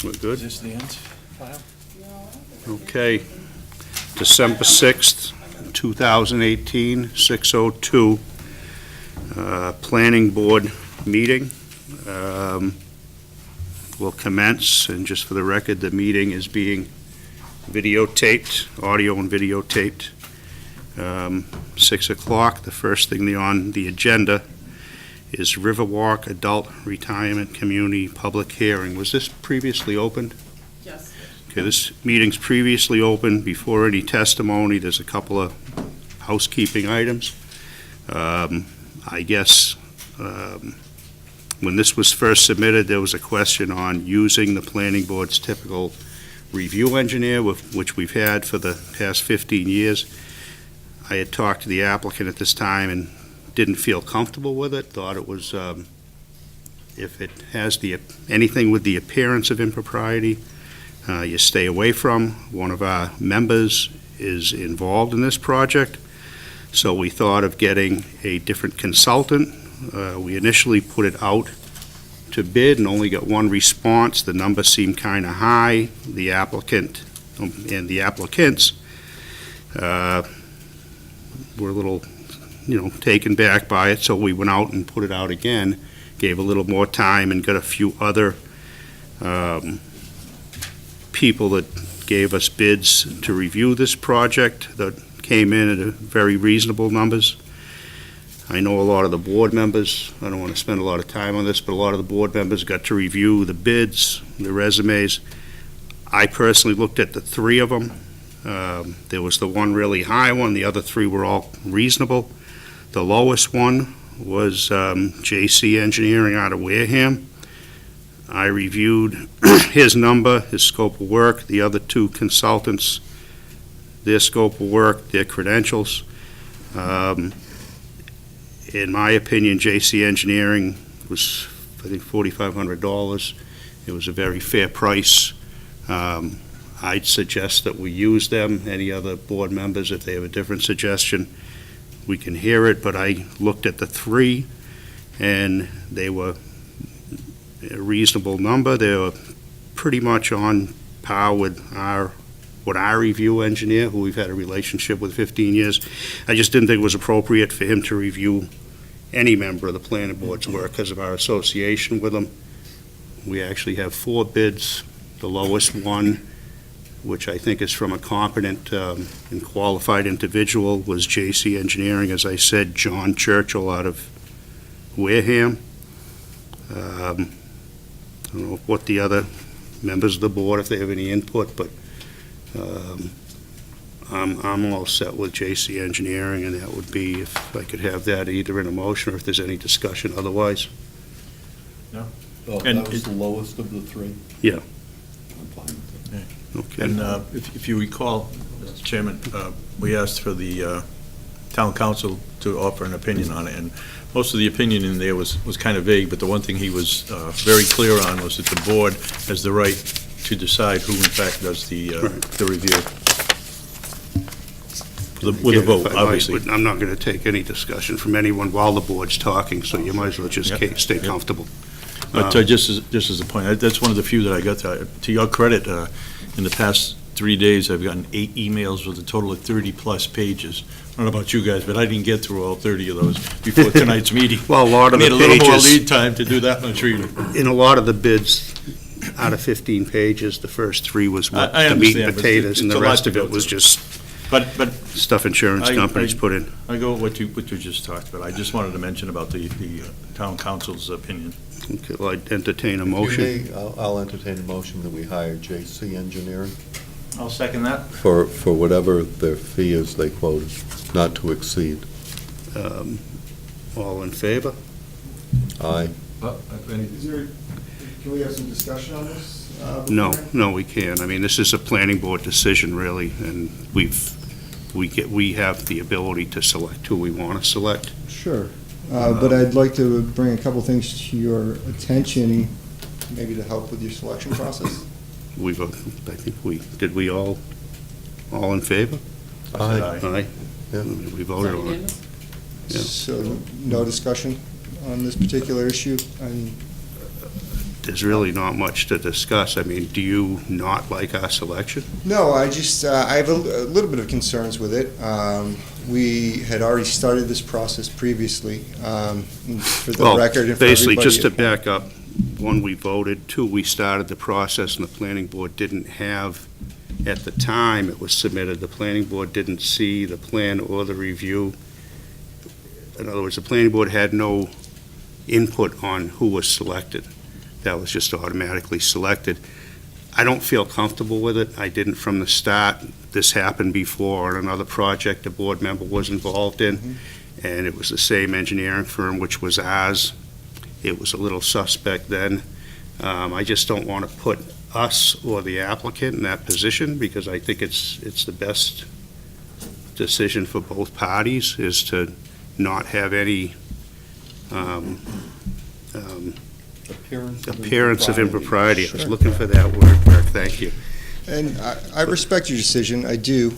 We're good? Is this the end file? Okay. December 6th, 2018, 6:02. Planning Board meeting will commence, and just for the record, the meeting is being videotaped, audio and videotaped. 6 o'clock, the first thing on the agenda is Riverwalk Adult Retirement Community Public Hearing. Was this previously opened? Yes. Okay, this meeting's previously open. Before any testimony, there's a couple of housekeeping items. I guess when this was first submitted, there was a question on using the planning board's typical review engineer, which we've had for the past 15 years. I had talked to the applicant at this time and didn't feel comfortable with it, thought it was, if it has anything with the appearance of impropriety, you stay away from. One of our members is involved in this project, so we thought of getting a different consultant. We initially put it out to bid and only got one response. The number seemed kind of high. The applicant and the applicants were a little, taken back by it, so we went out and put it out again, gave a little more time, and got a few other people that gave us bids to review this project that came in at very reasonable numbers. I know a lot of the board members, I don't want to spend a lot of time on this, but a lot of the board members got to review the bids, the resumes. I personally looked at the three of them. There was the one really high one, the other three were all reasonable. The lowest one was J.C. Engineering out of Wareham. I reviewed his number, his scope of work, the other two consultants, their scope of work, their credentials. In my opinion, J.C. Engineering was, I think, $4,500. It was a very fair price. I'd suggest that we use them. Any other board members, if they have a different suggestion, we can hear it, but I looked at the three, and they were a reasonable number. They were pretty much on par with what our review engineer, who we've had a relationship with 15 years. I just didn't think it was appropriate for him to review any member of the planning board's work because of our association with them. We actually have 4 bids. The lowest one, which I think is from a competent and qualified individual, was J.C. Engineering, as I said, John Churchill out of Wareham. I don't know what the other members of the board, if they have any input, but I'm all set with J.C. Engineering, and that would be, if I could have that either in a motion or if there's any discussion otherwise. No. Well, And that was the lowest of the three? Yeah. I'm fine with it. Okay. And if you recall, Mr. Chairman, we asked for the town council to offer an opinion on it, and most of the opinion in there was kind of vague, but the one thing he was very clear on was that the board has the right to decide who in fact does the review. With a vote, obviously. I'm not going to take any discussion from anyone while the board's talking, so you might as well just stay comfortable. But just as a point, that's one of the few that I got. To your credit, in the past 3 days, I've gotten 8 emails with a total of 30-plus pages. I don't know about you guys, but I didn't get through all 30 of those before tonight's meeting. Well, a lot of the I need a little more pages, lead time to do that much reading. in a lot of the bids, out of 15 pages, the first 3 was what I the meat and understand, but potatoes, and it's the a lot rest to of go it was through. just But stuff insurance companies put in. I go with what you just talked about. I just wanted to mention about the town council's opinion. Okay, well, I'd entertain a If you motion. may, I'll entertain a motion that we hire J.C. Engineering I'll second that. for whatever their fee is they quoted, not to exceed. All in favor? Aye. Can we have some discussion on this? No, we can't. I mean, this is a planning board decision, really, and we have the ability to select who we want to select. Sure, but I'd like to bring a couple things to your attention, maybe to help with your selection process. I think did we all in favor? Aye. Aye. Yeah. We voted on it. Yeah. So, no discussion on this particular issue? there's really not much to discuss. I mean, do you not like our selection? No, I just, I have a little bit of concerns with it. We had already started this process previously, for the Well, record and for basically, just to everybody. back up, one, we voted, two, we started the process, and the planning board didn't have, at the time it was submitted, the planning board didn't see the plan or the review. In other words, the planning board had no input on who was selected. That was just automatically selected. I don't feel comfortable with it. I didn't from the start. This happened before on another project a board member was involved in, and it was the same engineering firm, which was ours. It was a little suspect then. I just don't want to put us or the applicant in that position, because I think it's the best decision for both parties, is to not have any appearance of impropriety. I was Sure. looking for that word, Mark, thank you. And I respect your decision, I do.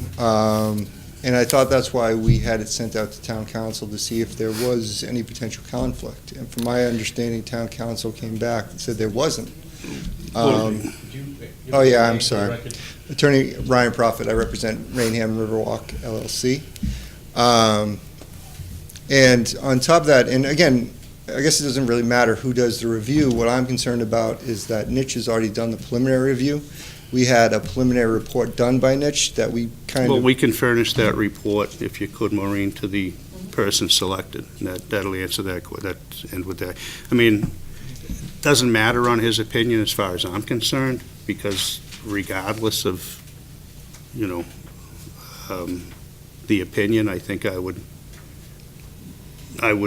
And I thought that's why we had it sent out to town council to see if there was any potential conflict. And from my understanding, town council came back and said there wasn't. Oh, yeah, I'm sorry. Attorney Ryan Prophet, I represent Raynham Riverwalk LLC. And on top of that, and again, I guess it doesn't really matter who does the review. What I'm concerned about is that Niche has already done the preliminary review. We had a preliminary report done by Niche that we kind Well, of, we can furnish that report, if you could, Maureen, to the person selected. That'll answer that, and with that. I mean, doesn't matter on his opinion as far as I'm concerned, because regardless of, the opinion, I think I would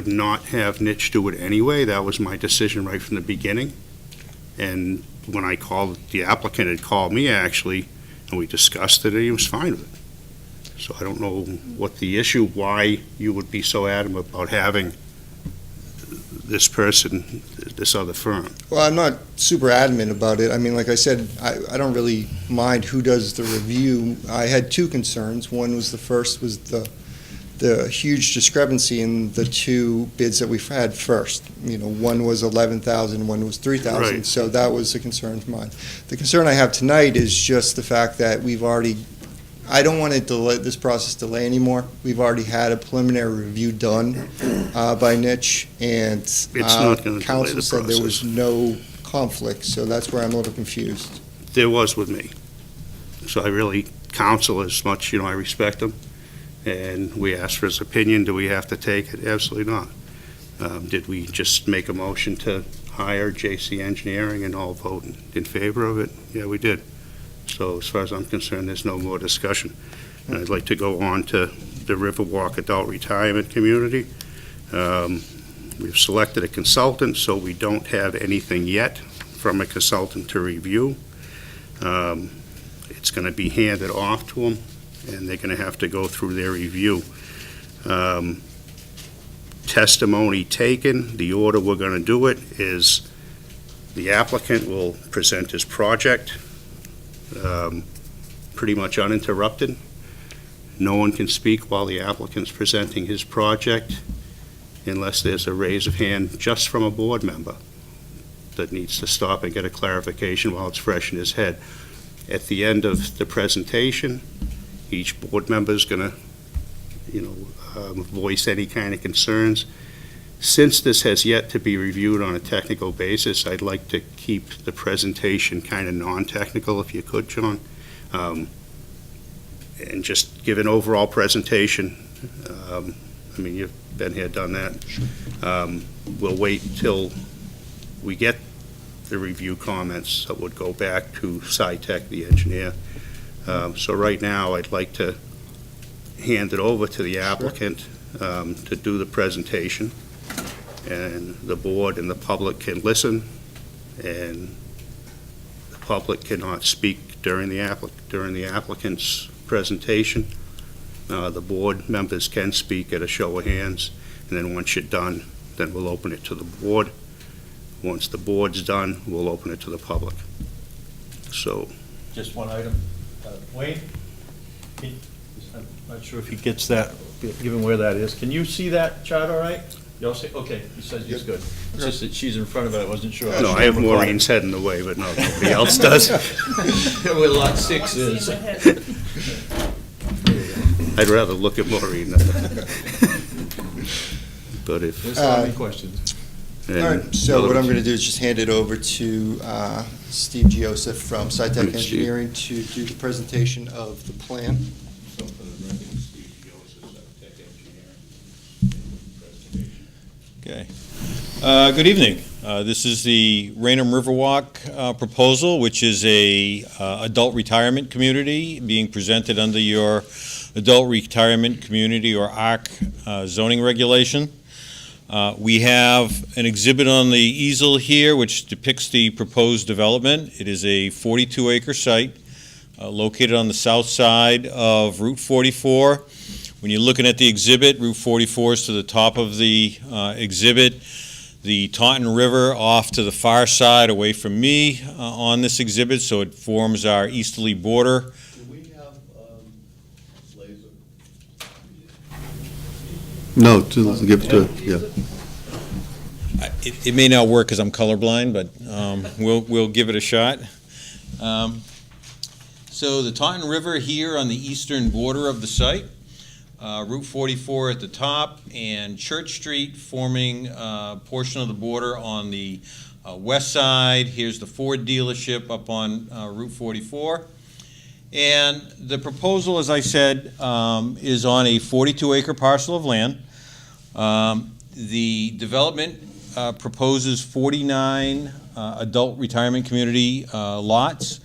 not have Niche do it anyway. That was my decision right from the beginning. And when I called, the applicant had called me, actually, and we discussed it, and he was fine with it. So I don't know what the issue, why you would be so adamant about having this person, this other firm. well, I'm not super adamant about it. I mean, like I said, I don't really mind who does the review. I had two concerns. One was the huge discrepancy in the two bids that we've had first. One was 11,000, one was 3,000, Right. so that was a concern of mine. The concern I have tonight is just the fact that I don't want to delay this process anymore. We've already had a preliminary review done by Niche, and It's not gonna delay council the said there was process. no conflict, so that's where I'm a little confused. There was with me. So I really counsel as much, I respect him. And we asked for his opinion. Do we have to take it? Absolutely not. Did we just make a motion to hire JC Engineering and all vote in favor of it? Yeah, we did. So as far as I'm concerned, there's no more discussion. And I'd like to go on to the Riverwalk Adult Retirement Community. We've selected a consultant, so we don't have anything yet from a consultant to review. It's going to be handed off to them, and they're going to have to go through their review. Testimony taken, the order we're going to do it is the applicant will present his project, pretty much uninterrupted. No one can speak while the applicant's presenting his project unless there's a raise of hand just from a board member that needs to stop and get a clarification while it's fresh in his head. At the end of the presentation, each board member is going to, voice any kind of concerns. Since this has yet to be reviewed on a technical basis, I'd like to keep the presentation kind of non-technical, if you could, John, and just give an overall presentation. You've been here, done that. We'll wait till we get the review comments that would go back to SciTech, the engineer. So right now, I'd like to hand it over to the applicant to do the presentation, and the board and the public can listen, and the public cannot speak during the applicant's presentation. The board members can speak at a show of hands, and then once you're done, then we'll open it to the board. Once the board's done, we'll open it to the public. So, Just one item. Wayne? I'm not sure if he gets that, given where that is. Can you see that chart all right? You all say, okay, he says he's good. It's just that she's in front of it, I wasn't sure. No, I have Maureen's head in the way, but no, nobody else does. Where lot 6 is. I'd rather look at Maureen. But if, There's so many questions. All right, so what I'm going to do is just hand it over to Steve Joseph from SciTech Steve. Engineering to do the presentation of the plan. So for the record, Steve Joseph, Tech Engineering. Okay. Good evening. This is the Raynham Riverwalk proposal, which is a adult retirement community being presented under your Adult Retirement Community, or ARC, zoning regulation. We have an exhibit on the easel here which depicts the proposed development. It is a 42-acre site located on the south side of Route 44. When you're looking at the exhibit, Route 44 is to the top of the exhibit. The Taunton River off to the far side away from me on this exhibit, so it forms our easterly border. Do we have laser? No, to give to, yeah. It may not work because I'm colorblind, but we'll give it a shot. So the Taunton River here on the eastern border of the site, Route 44 at the top, and Church Street forming a portion of the border on the west side. Here's the Ford dealership up on Route 44. And the proposal, as I said, is on a 42-acre parcel of land. The development proposes 49 adult retirement community lots.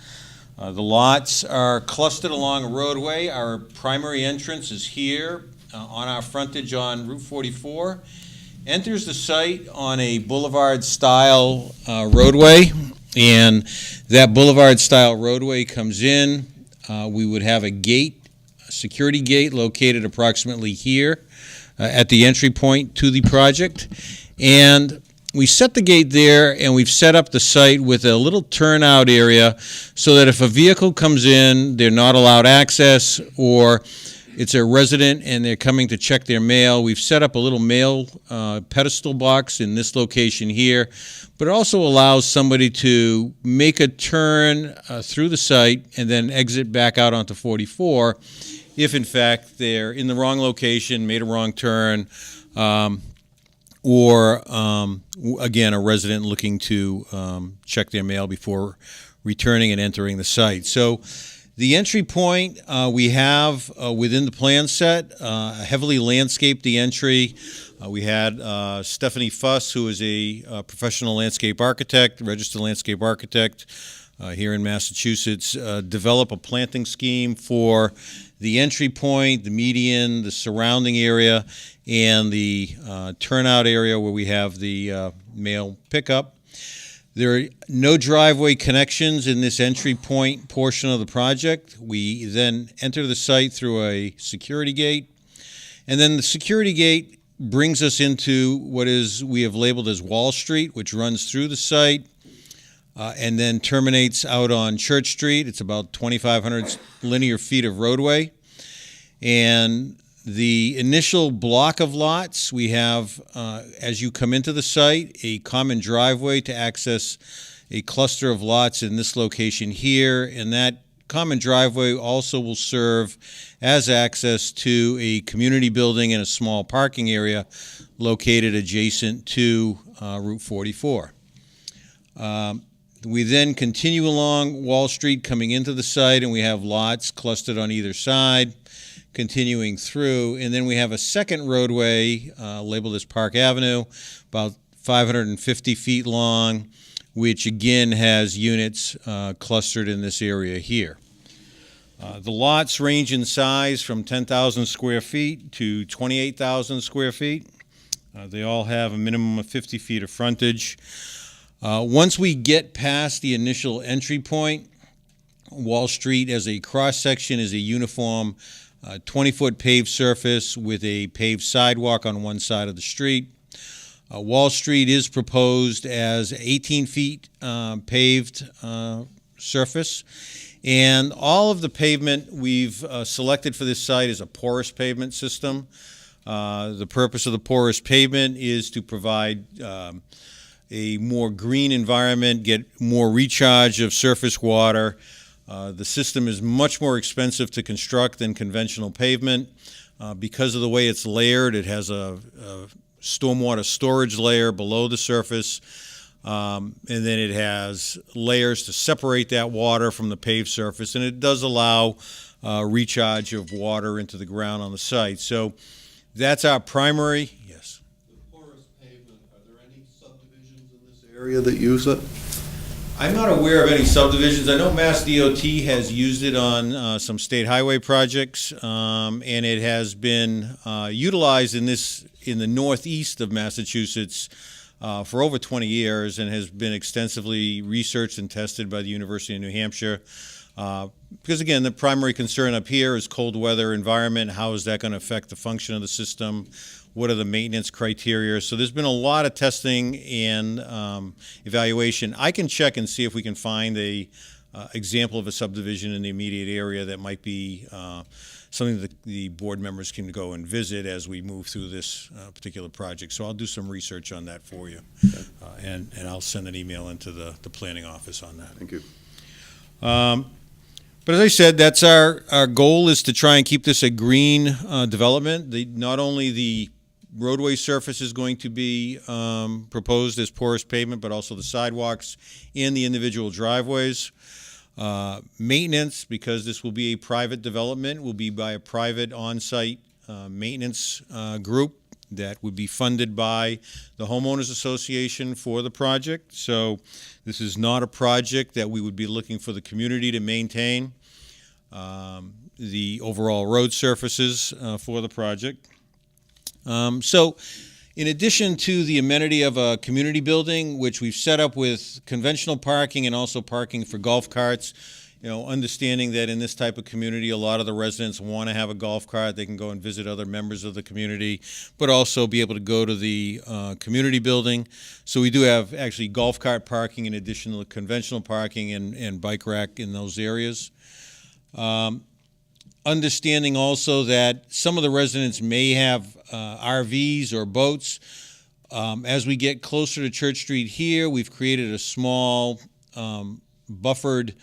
The lots are clustered along a roadway. Our primary entrance is here on our frontage on Route 44. Enters the site on a boulevard-style roadway, and that boulevard-style roadway comes in. We would have a gate, a security gate located approximately here at the entry point to the project. And we set the gate there, and we've set up the site with a little turnout area so that if a vehicle comes in, they're not allowed access, or it's a resident and they're coming to check their mail. We've set up a little mail pedestal box in this location here, but it also allows somebody to make a turn through the site and then exit back out onto 44 if, in fact, they're in the wrong location, made a wrong turn, or, again, a resident looking to check their mail before returning and entering the site. So the entry point we have within the plan set, heavily landscaped the entry. We had Stephanie Fuss, who is a professional landscape architect, registered landscape architect here in Massachusetts, develop a planting scheme for the entry point, the median, the surrounding area, and the turnout area where we have the mail pickup. There are no driveway connections in this entry point portion of the project. We then enter the site through a security gate, and then the security gate brings us into what we have labeled as Wall Street, which runs through the site and then terminates out on Church Street. It's about 2,500 linear feet of roadway. And the initial block of lots, we have, as you come into the site, a common driveway to access a cluster of lots in this location here, and that common driveway also will serve as access to a community building and a small parking area located adjacent to Route 44. We then continue along Wall Street coming into the site, and we have lots clustered on either side, continuing through, and then we have a second roadway labeled as Park Avenue, about 550 feet long, which again has units clustered in this area here. The lots range in size from 10,000 square feet to 28,000 square feet. They all have a minimum of 50 feet of frontage. Once we get past the initial entry point, Wall Street as a cross-section is a uniform 20-foot paved surface with a paved sidewalk on one side of the street. Wall Street is proposed as 18 feet paved surface, and all of the pavement we've selected for this site is a porous pavement system. The purpose of the porous pavement is to provide a more green environment, get more recharge of surface water. The system is much more expensive to construct than conventional pavement. Because of the way it's layered, it has a stormwater storage layer below the surface, and then it has layers to separate that water from the paved surface, and it does allow recharge of water into the ground on the site. So that's our primary, yes. The porous pavement, are there any subdivisions in this area that use it? I'm not aware of any subdivisions. I know Mass DOT has used it on some state highway projects, and it has been utilized in the northeast of Massachusetts for over 20 years and has been extensively researched and tested by the University of New Hampshire. Because again, the primary concern up here is cold weather environment. How is that going to affect the function of the system? What are the maintenance criteria? So there's been a lot of testing and evaluation. I can check and see if we can find a example of a subdivision in the immediate area that might be something that the board members can go and visit as we move through this particular project. So I'll do some research on that for you, and I'll send an email into the planning office on that. Thank you. But as I said, that's our goal is to try and keep this a green development. Not only the roadway surface is going to be proposed as porous pavement, but also the sidewalks and the individual driveways. Maintenance, because this will be a private development, will be by a private on-site maintenance group that would be funded by the Homeowners Association for the project. So this is not a project that we would be looking for the community to maintain the overall road surfaces for the project. So in addition to the amenity of a community building, which we've set up with conventional parking and also parking for golf carts, understanding that in this type of community, a lot of the residents want to have a golf cart. They can go and visit other members of the community, but also be able to go to the community building. So we do have actually golf cart parking in addition to the conventional parking and bike rack in those areas. Understanding also that some of the residents may have RVs or boats. As we get closer to Church Street here, we've created a small buffered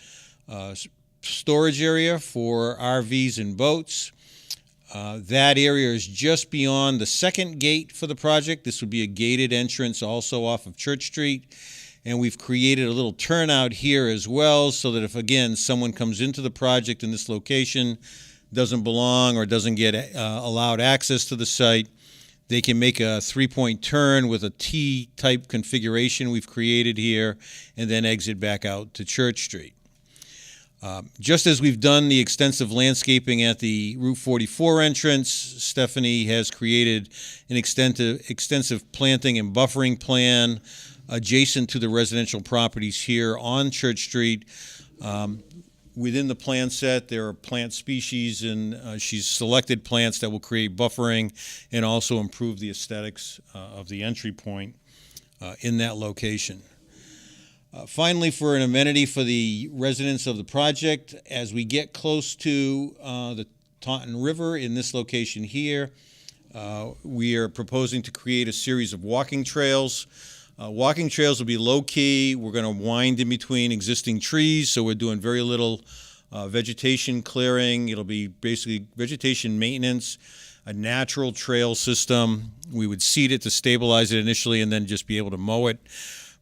storage area for RVs and boats. That area is just beyond the second gate for the project. This would be a gated entrance also off of Church Street. And we've created a little turnout here as well so that if, again, someone comes into the project in this location, doesn't belong or doesn't get allowed access to the site, they can make a three-point turn with a T-type configuration we've created here and then exit back out to Church Street. Just as we've done the extensive landscaping at the Route 44 entrance, Stephanie has created an extensive planting and buffering plan adjacent to the residential properties here on Church Street. Within the plan set, there are plant species, and she's selected plants that will create buffering and also improve the aesthetics of the entry point in that location. Finally, for an amenity for the residents of the project, as we get close to the Taunton River in this location here, we are proposing to create a series of walking trails. Walking trails will be low-key. We're going to wind in between existing trees, so we're doing very little vegetation clearing. It'll be basically vegetation maintenance, a natural trail system. We would seed it to stabilize it initially and then just be able to mow it.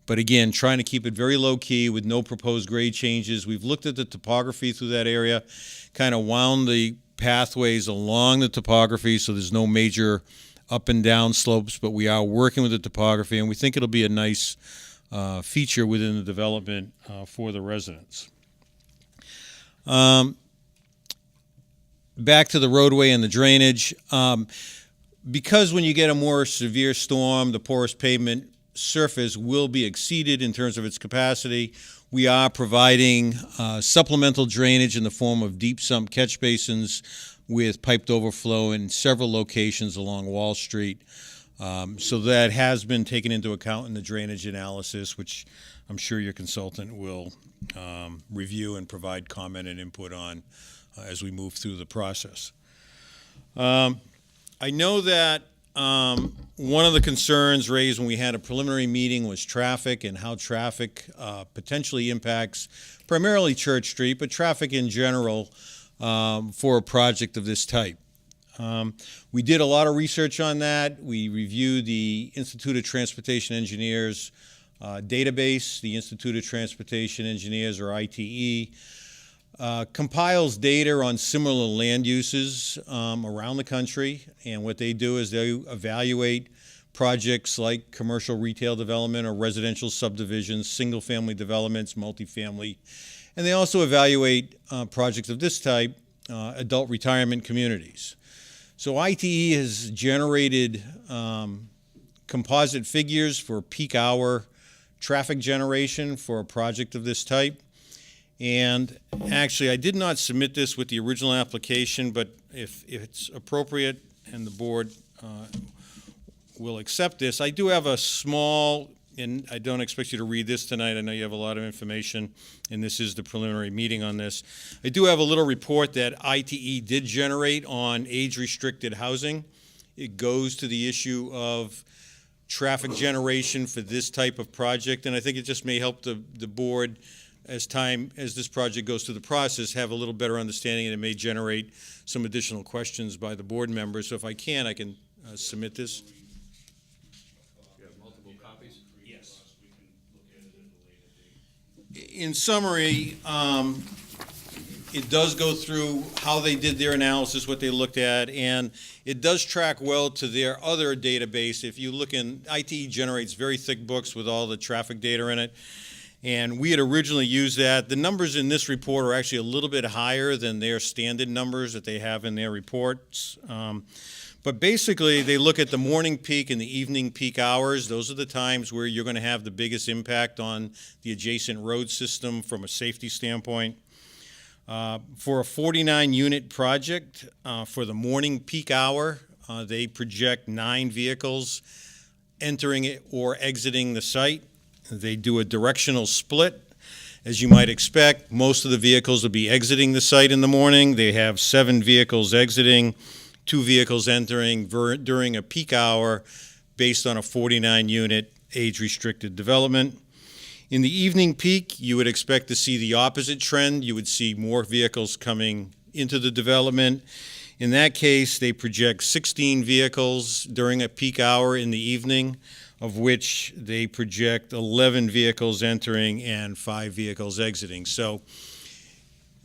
But again, trying to keep it very low-key with no proposed grade changes. We've looked at the topography through that area, kind of wound the pathways along the topography so there's no major up and down slopes, but we are working with the topography, and we think it'll be a nice feature within the development for the residents. Back to the roadway and the drainage. Because when you get a more severe storm, the porous pavement surface will be exceeded in terms of its capacity. We are providing supplemental drainage in the form of deep sump catch basins with piped overflow in several locations along Wall Street. So that has been taken into account in the drainage analysis, which I'm sure your consultant will review and provide comment and input on as we move through the process. I know that one of the concerns raised when we had a preliminary meeting was traffic and how traffic potentially impacts primarily Church Street, but traffic in general for a project of this type. We did a lot of research on that. We reviewed the Institute of Transportation Engineers database. The Institute of Transportation Engineers, or ITE, compiles data on similar land uses around the country, and what they do is they evaluate projects like commercial retail development or residential subdivisions, single-family developments, multifamily, and they also evaluate projects of this type, adult retirement communities. So ITE has generated composite figures for peak hour traffic generation for a project of this type. And actually, I did not submit this with the original application, but if it's appropriate and the board will accept this, I do have a small, and I don't expect you to read this tonight. I know you have a lot of information, and this is the preliminary meeting on this. I do have a little report that ITE did generate on age-restricted housing. It goes to the issue of traffic generation for this type of project, and I think it just may help the board as this project goes through the process, have a little better understanding, and it may generate some additional questions by the board members. So if I can submit this. You have multiple copies? Yes. In summary, it does go through how they did their analysis, what they looked at, and it does track well to their other database. If you look in, ITE generates very thick books with all the traffic data in it. And we had originally used that. The numbers in this report are actually a little bit higher than their standard numbers that they have in their reports. But basically, they look at the morning peak and the evening peak hours. Those are the times where you're going to have the biggest impact on the adjacent road system from a safety standpoint. For a 49-unit project, for the morning peak hour, they project 9 vehicles entering it or exiting the site. They do a directional split. As you might expect, most of the vehicles will be exiting the site in the morning. They have 7 vehicles exiting, 2 vehicles entering during a peak hour based on a 49-unit age-restricted development. In the evening peak, you would expect to see the opposite trend. You would see more vehicles coming into the development. In that case, they project 16 vehicles during a peak hour in the evening, of which they project 11 vehicles entering and 5 vehicles exiting. So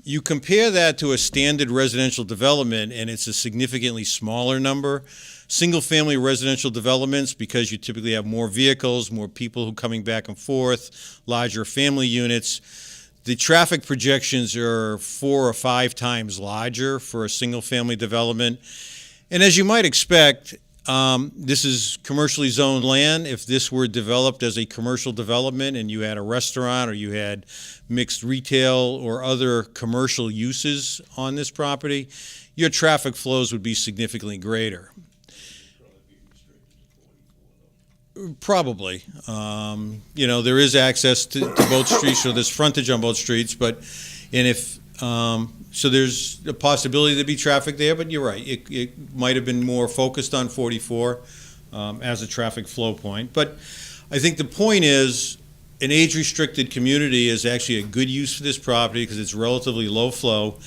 you compare that to a standard residential development, and it's a significantly smaller number. Single-family residential developments, because you typically have more vehicles, more people who are coming back and forth, larger family units, the traffic projections are 4 or 5 times larger for a single-family development. And as you might expect, this is commercially zoned land. If this were developed as a commercial development and you had a restaurant or you had mixed retail or other commercial uses on this property, your traffic flows would be significantly greater. Probably. There is access to both streets, so there's frontage on both streets, so there's a possibility to be traffic there, but you're right. It might have been more focused on 44 as a traffic flow point. But I think the point is an age-restricted community is actually a good use for this property because it's relatively low flow.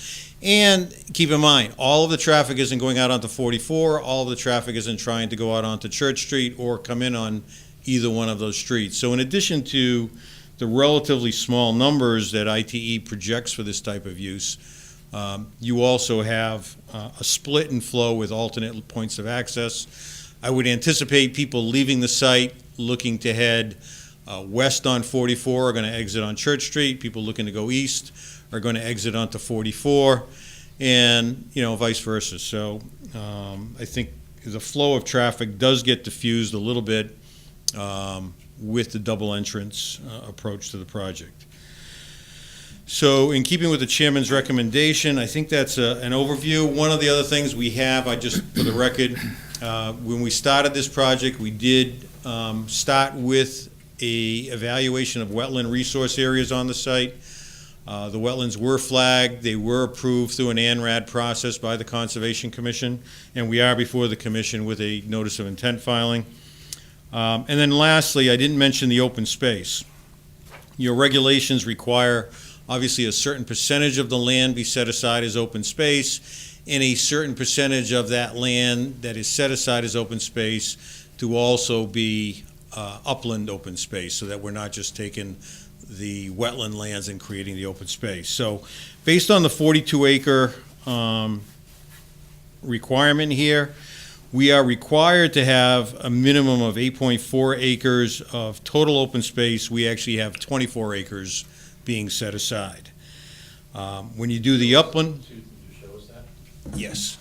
And keep in mind, all of the traffic isn't going out onto 44. All of the traffic isn't trying to go out onto Church Street or come in on either one of those streets. So in addition to the relatively small numbers that ITE projects for this type of use, you also have a split in flow with alternate points of access. I would anticipate people leaving the site looking to head west on 44 are going to exit on Church Street. People looking to go east are going to exit onto 44, and vice versa. So I think the flow of traffic does get diffused a little bit with the double entrance approach to the project. So in keeping with the chairman's recommendation, I think that's an overview. One of the other things we have, for the record, when we started this project, we did start with a evaluation of wetland resource areas on the site. The wetlands were flagged, they were approved through an ANRAD process by the Conservation Commission, and we are before the commission with a notice of intent filing. And then lastly, I didn't mention the open space. Your regulations require, obviously, a certain percentage of the land be set aside as open space, and a certain percentage of that land that is set aside as open space to also be upland open space, so that we're not just taking the wetland lands and creating the open space. So based on the 42-acre requirement here, we are required to have a minimum of 8.4 acres of total open space. We actually have 24 acres being set aside. When you do the upland, yes.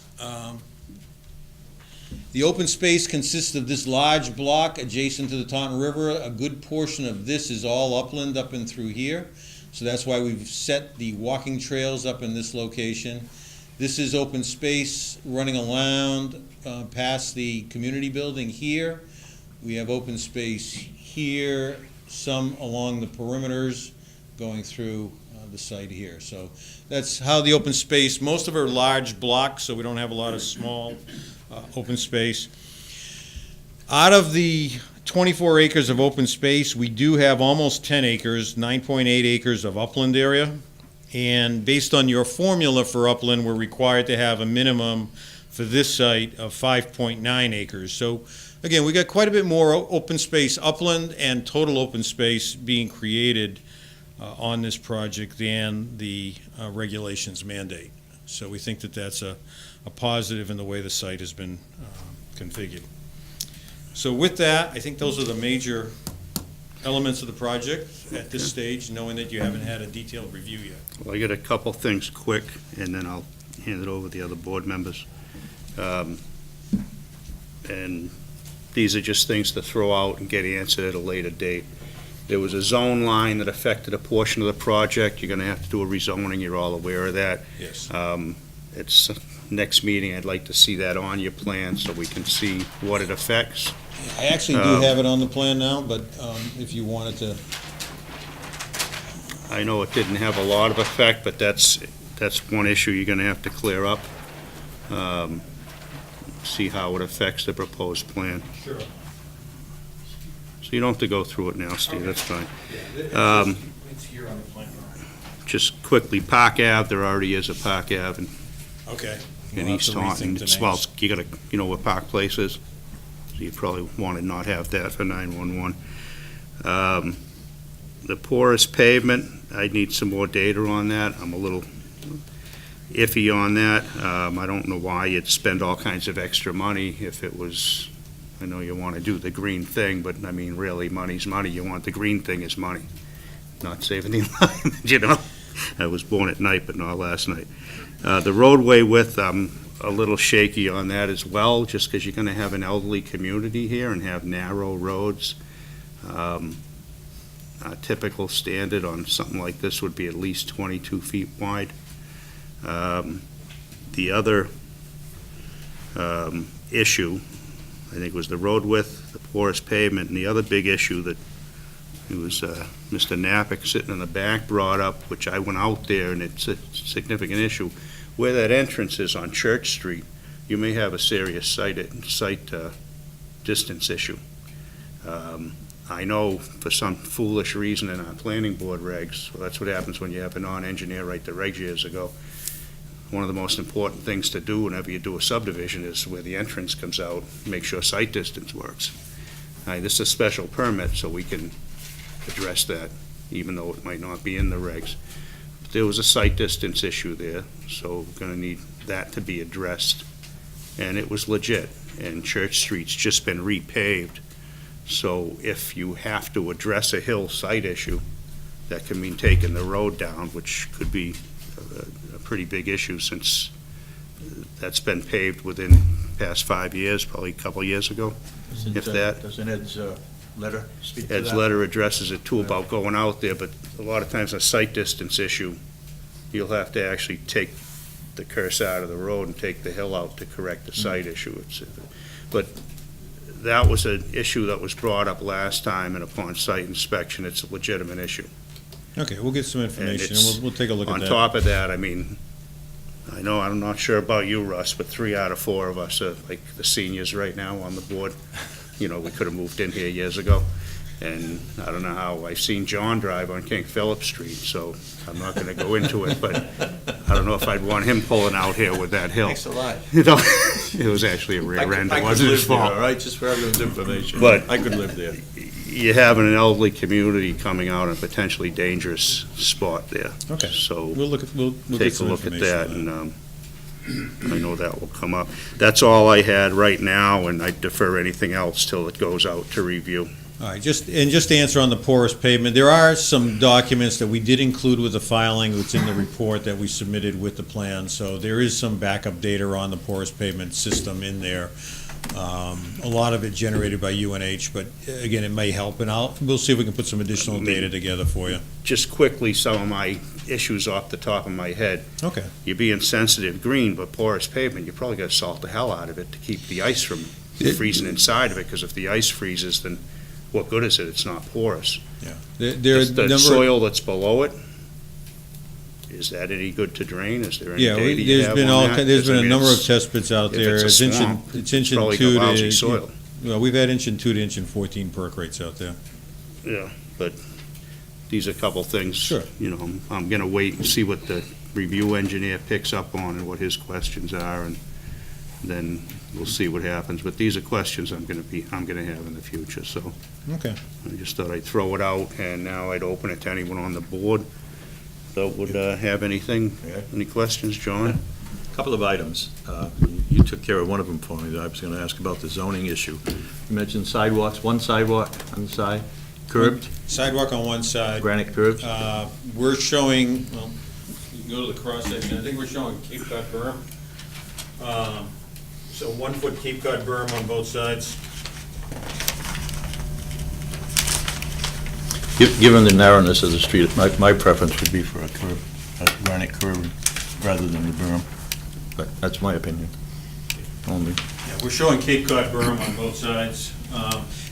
The open space consists of this large block adjacent to the Taunton River. A good portion of this is all upland up and through here. So that's why we've set the walking trails up in this location. This is open space running around past the community building here. We have open space here, some along the perimeters going through the site here. So that's how the open space, most of our large blocks, so we don't have a lot of small open space. Out of the 24 acres of open space, we do have almost 10 acres, 9.8 acres of upland area. And based on your formula for upland, we're required to have a minimum for this site of 5.9 acres. So again, we got quite a bit more open space upland and total open space being created on this project than the regulations mandate. So we think that that's a positive in the way the site has been configured. So with that, I think those are the major elements of the project at this stage, knowing that you haven't had a detailed review yet. Well, I got a couple things quick, and then I'll hand it over to the other board members. And these are just things to throw out and get answered at a later date. There was a zone line that affected a portion of the project. You're gonna have to do a rezoning, you're all aware of that. Yes. It's next meeting, I'd like to see that on your plan so we can see what it affects. I actually do have it on the plan now, but if you wanted to. I know it didn't have a lot of effect, but that's one issue you're gonna have to clear up. See how it affects the proposed plan. Sure. So you don't have to go through it now, Steve, that's fine. It's here on the plan. Just quickly, Park Ave, there already is a Park Ave Okay. in We'll have East to Taunton. rethink the It's, well, names. you gotta, you know where Park Place is? So you probably want to not have that for 911. The porous pavement, I need some more data on that. I'm a little iffy on that. I don't know why you'd spend all kinds of extra money if it was, I know you want to do the green thing, but I mean, really, money's money. You want the green thing is money, not saving the environment, you know? I was born at night, but not last night. The roadway width, I'm a little shaky on that as well, just because you're going to have an elderly community here and have narrow roads. A typical standard on something like this would be at least 22 feet wide. The other issue, I think, was the road width, the porous pavement, and the other big issue that it was Mr. Napick sitting in the back brought up, which I went out there, and it's a significant issue. Where that entrance is on Church Street, you may have a serious site distance issue. I know for some foolish reason in our planning board regs, well, that's what happens when you have a non-engineer write the regs years ago. One of the most important things to do whenever you do a subdivision is where the entrance comes out, make sure site distance works. This is a special permit, so we can address that, even though it might not be in the regs. But there was a site distance issue there, so we're gonna need that to be addressed. And it was legit, and Church Street's just been repaved. So if you have to address a hill site issue, that can mean taking the road down, which could be a pretty big issue since that's been paved within the past 5 years, probably a couple of years ago. If that. Doesn't Ed's letter speak to that? Ed's letter addresses it too about going out there, but a lot of times a site distance issue, you'll have to actually take the curse out of the road and take the hill out to correct the site issue. But that was an issue that was brought up last time, and upon site inspection, it's a legitimate issue. Okay, we'll get some information, and it's we'll take a look at On that. top of that, I mean, I know, I'm not sure about you, Russ, but 3 out of 4 of us are like the seniors right now on the board. You know, we could have moved in here years ago. And I don't know how, I've seen John drive on King Philip Street, so I'm not gonna go into it, but I don't know if I'd want him pulling out here with that hill. Thanks a lot. You know, it was actually a rear end, it wasn't his All fault. right, just for everyone's information. But- I could live there. You have an elderly community coming out in a potentially dangerous spot there. Okay. So We'll get take a some look at information that, on and I know that will come up. That's all I had right now, and I defer anything else till it goes out to review. All right, just to answer on the porous pavement, there are some documents that we did include with the filing, it's in the report that we submitted with the plan, so there is some backup data on the porous pavement system in there. A lot of it generated by UNH, but again, it may help, and we'll see if we can put some additional data together for you. Just quickly, some of my issues off the top of my head. Okay. You're being sensitive green, but porous pavement, you probably gotta salt the hell out of it to keep the ice from freezing inside of it, because if the ice freezes, then what good is it? It's not porous. Yeah. There are a The number. soil that's below it, is that any good to drain? Is there any Yeah, data you there's have been on that? there's 'Cause, I been a mean, number of it's- test pits out if there. it's a inch and- swamp, it's inch and probably 2 got lousy to, soil. well, we've had inch and 2 to inch and 14 perk rates out there. Yeah, but these are a couple things. Sure. You know, I'm gonna wait and see what the review engineer picks up on and what his questions are, and then we'll see what happens. But these are questions I'm gonna have in the future, so. Okay. I just thought I'd throw it out, and now I'd open it to anyone on the board that would have anything. Yeah. Any questions, John? Couple of items. You took care of one of them for me that I was going to ask about the zoning issue. You mentioned sidewalks, one sidewalk on the side, curbed, Sidewalk on one side. granite curbs. We're showing, well, you can go to the cross section, I think we're showing Cape Cod berm. So 1 foot Cape Cod berm on both sides. Given the narrowness of the street, my preference would be for a curb, a granite curb rather than the berm. But that's my opinion only. Yeah, we're showing Cape Cod berm on both sides.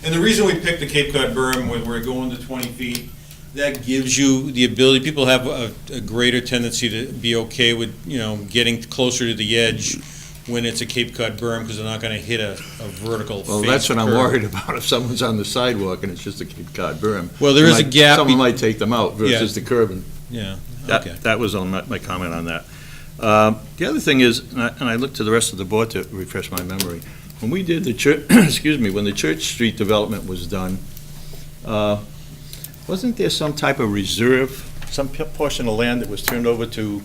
And the reason we picked the Cape Cod berm when we're going to 20 feet, that gives you the ability, people have a greater tendency to be okay with, getting closer to the edge when it's a Cape Cod berm, because they're not gonna hit a vertical face Well, that's what I'm curve. worried about, if someone's on the sidewalk and it's just a Cape Cod berm. Well, there is a gap. Someone might take them out versus Yeah. the curb. And Yeah, okay. that was on my comment on that. The other thing is, and I looked to the rest of the board to refresh my memory, when we did the church, when the Church Street development was done, wasn't there some type of reserve, some portion of land that was turned over to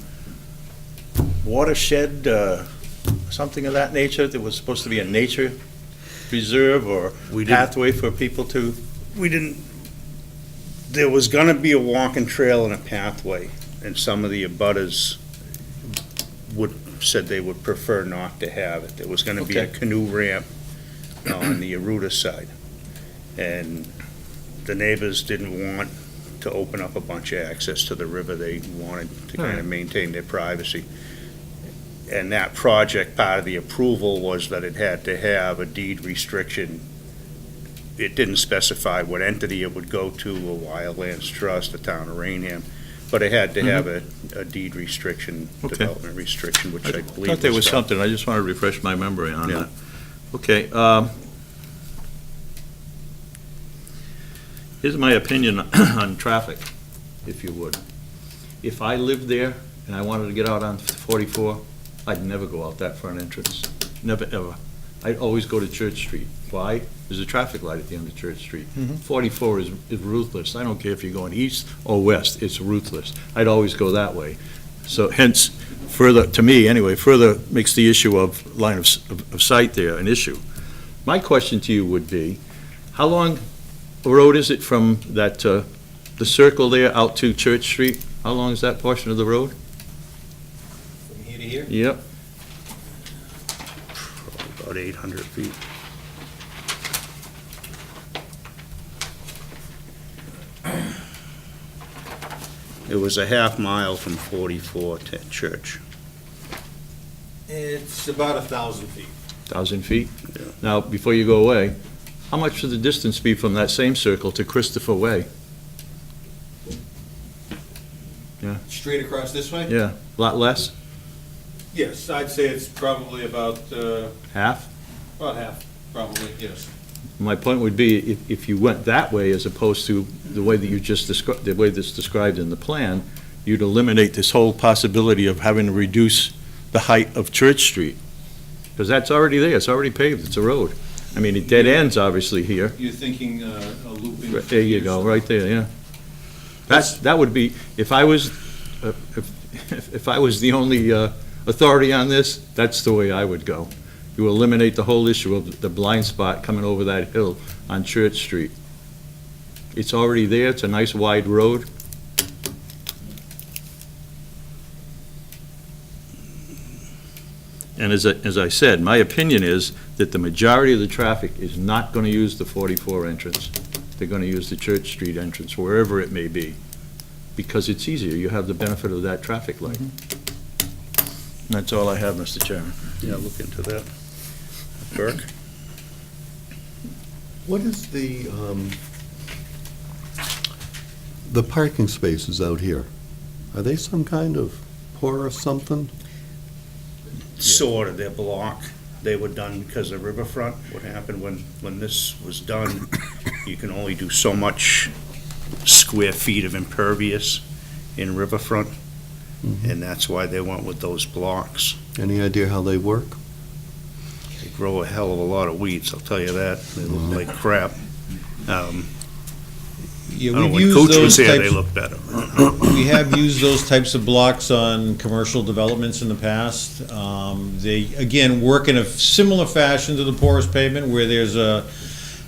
watershed, something of that nature, that was supposed to be a nature preserve or We didn't- pathway for people to? We didn't, there was gonna be a walking trail and a pathway, and some of the abutters said they would prefer not to have it. There was gonna be a Okay. canoe ramp on the Aruda side. And the neighbors didn't want to open up a bunch of access to the river. They wanted to kind of maintain their privacy. And that project, part of the approval was that it had to have a deed restriction. It didn't specify what entity it would go to, a wildlands trust, the town of Raynham, but it had to have a deed restriction, Okay. development restriction, which I believe was Thought there was done. something, I just want to refresh my memory on Yeah. that. Okay, here's my opinion on traffic, if you would. If I lived there and I wanted to get out on 44, I'd never go out that front entrance, never, ever. I'd always go to Church Street. Why? There's a traffic light at the end of Church Street. 44 is ruthless. I don't care if you're going east or west, it's ruthless. I'd always go that way. So hence, further, to me anyway, further makes the issue of line of sight there an issue. My question to you would be, how long a road is it from that, the circle there out to Church Street? How long is that portion of the road? From here to here? Yep. About 800 feet. It was a half mile from 44 to Church. It's about 1,000 feet. 1,000 feet? Yeah. Now, before you go away, how much would the distance be from that same circle to Christopher Way? Straight across this way? Yeah, a lot less? Yes, I'd say it's probably about Half? half, probably, yes. My point would be, if you went that way as opposed to the way that you just described, the way that's described in the plan, you'd eliminate this whole possibility of having to reduce the height of Church Street. Because that's already there, it's already paved, it's a road. I mean, it dead ends obviously here. You're thinking a looping. There you go, right there, yeah. That would be, if I was the only authority on this, that's the way I would go. You eliminate the whole issue of the blind spot coming over that hill on Church Street. It's already there, it's a nice wide road. And as I said, my opinion is that the majority of the traffic is not going to use the 44 entrance. They're going to use the Church Street entrance, wherever it may be, because it's easier. You have the benefit of that traffic light. And that's all I have, Mr. Chairman. Yeah, look into that. Burke? What is the parking spaces out here? Are they some kind of porous something? Sort of, they're block. They were done because of Riverfront. What happened when this was done, you can only do so much square feet of impervious in Riverfront, and that's why they went with those blocks. Any idea how they work? They grow a hell of a lot of weeds, I'll tell you that. They look like crap. Yeah, I don't know, we've when used Cooch was those here, they types, looked better. we have used those types of blocks on commercial developments in the past. They, again, work in a similar fashion to the porous pavement, where there's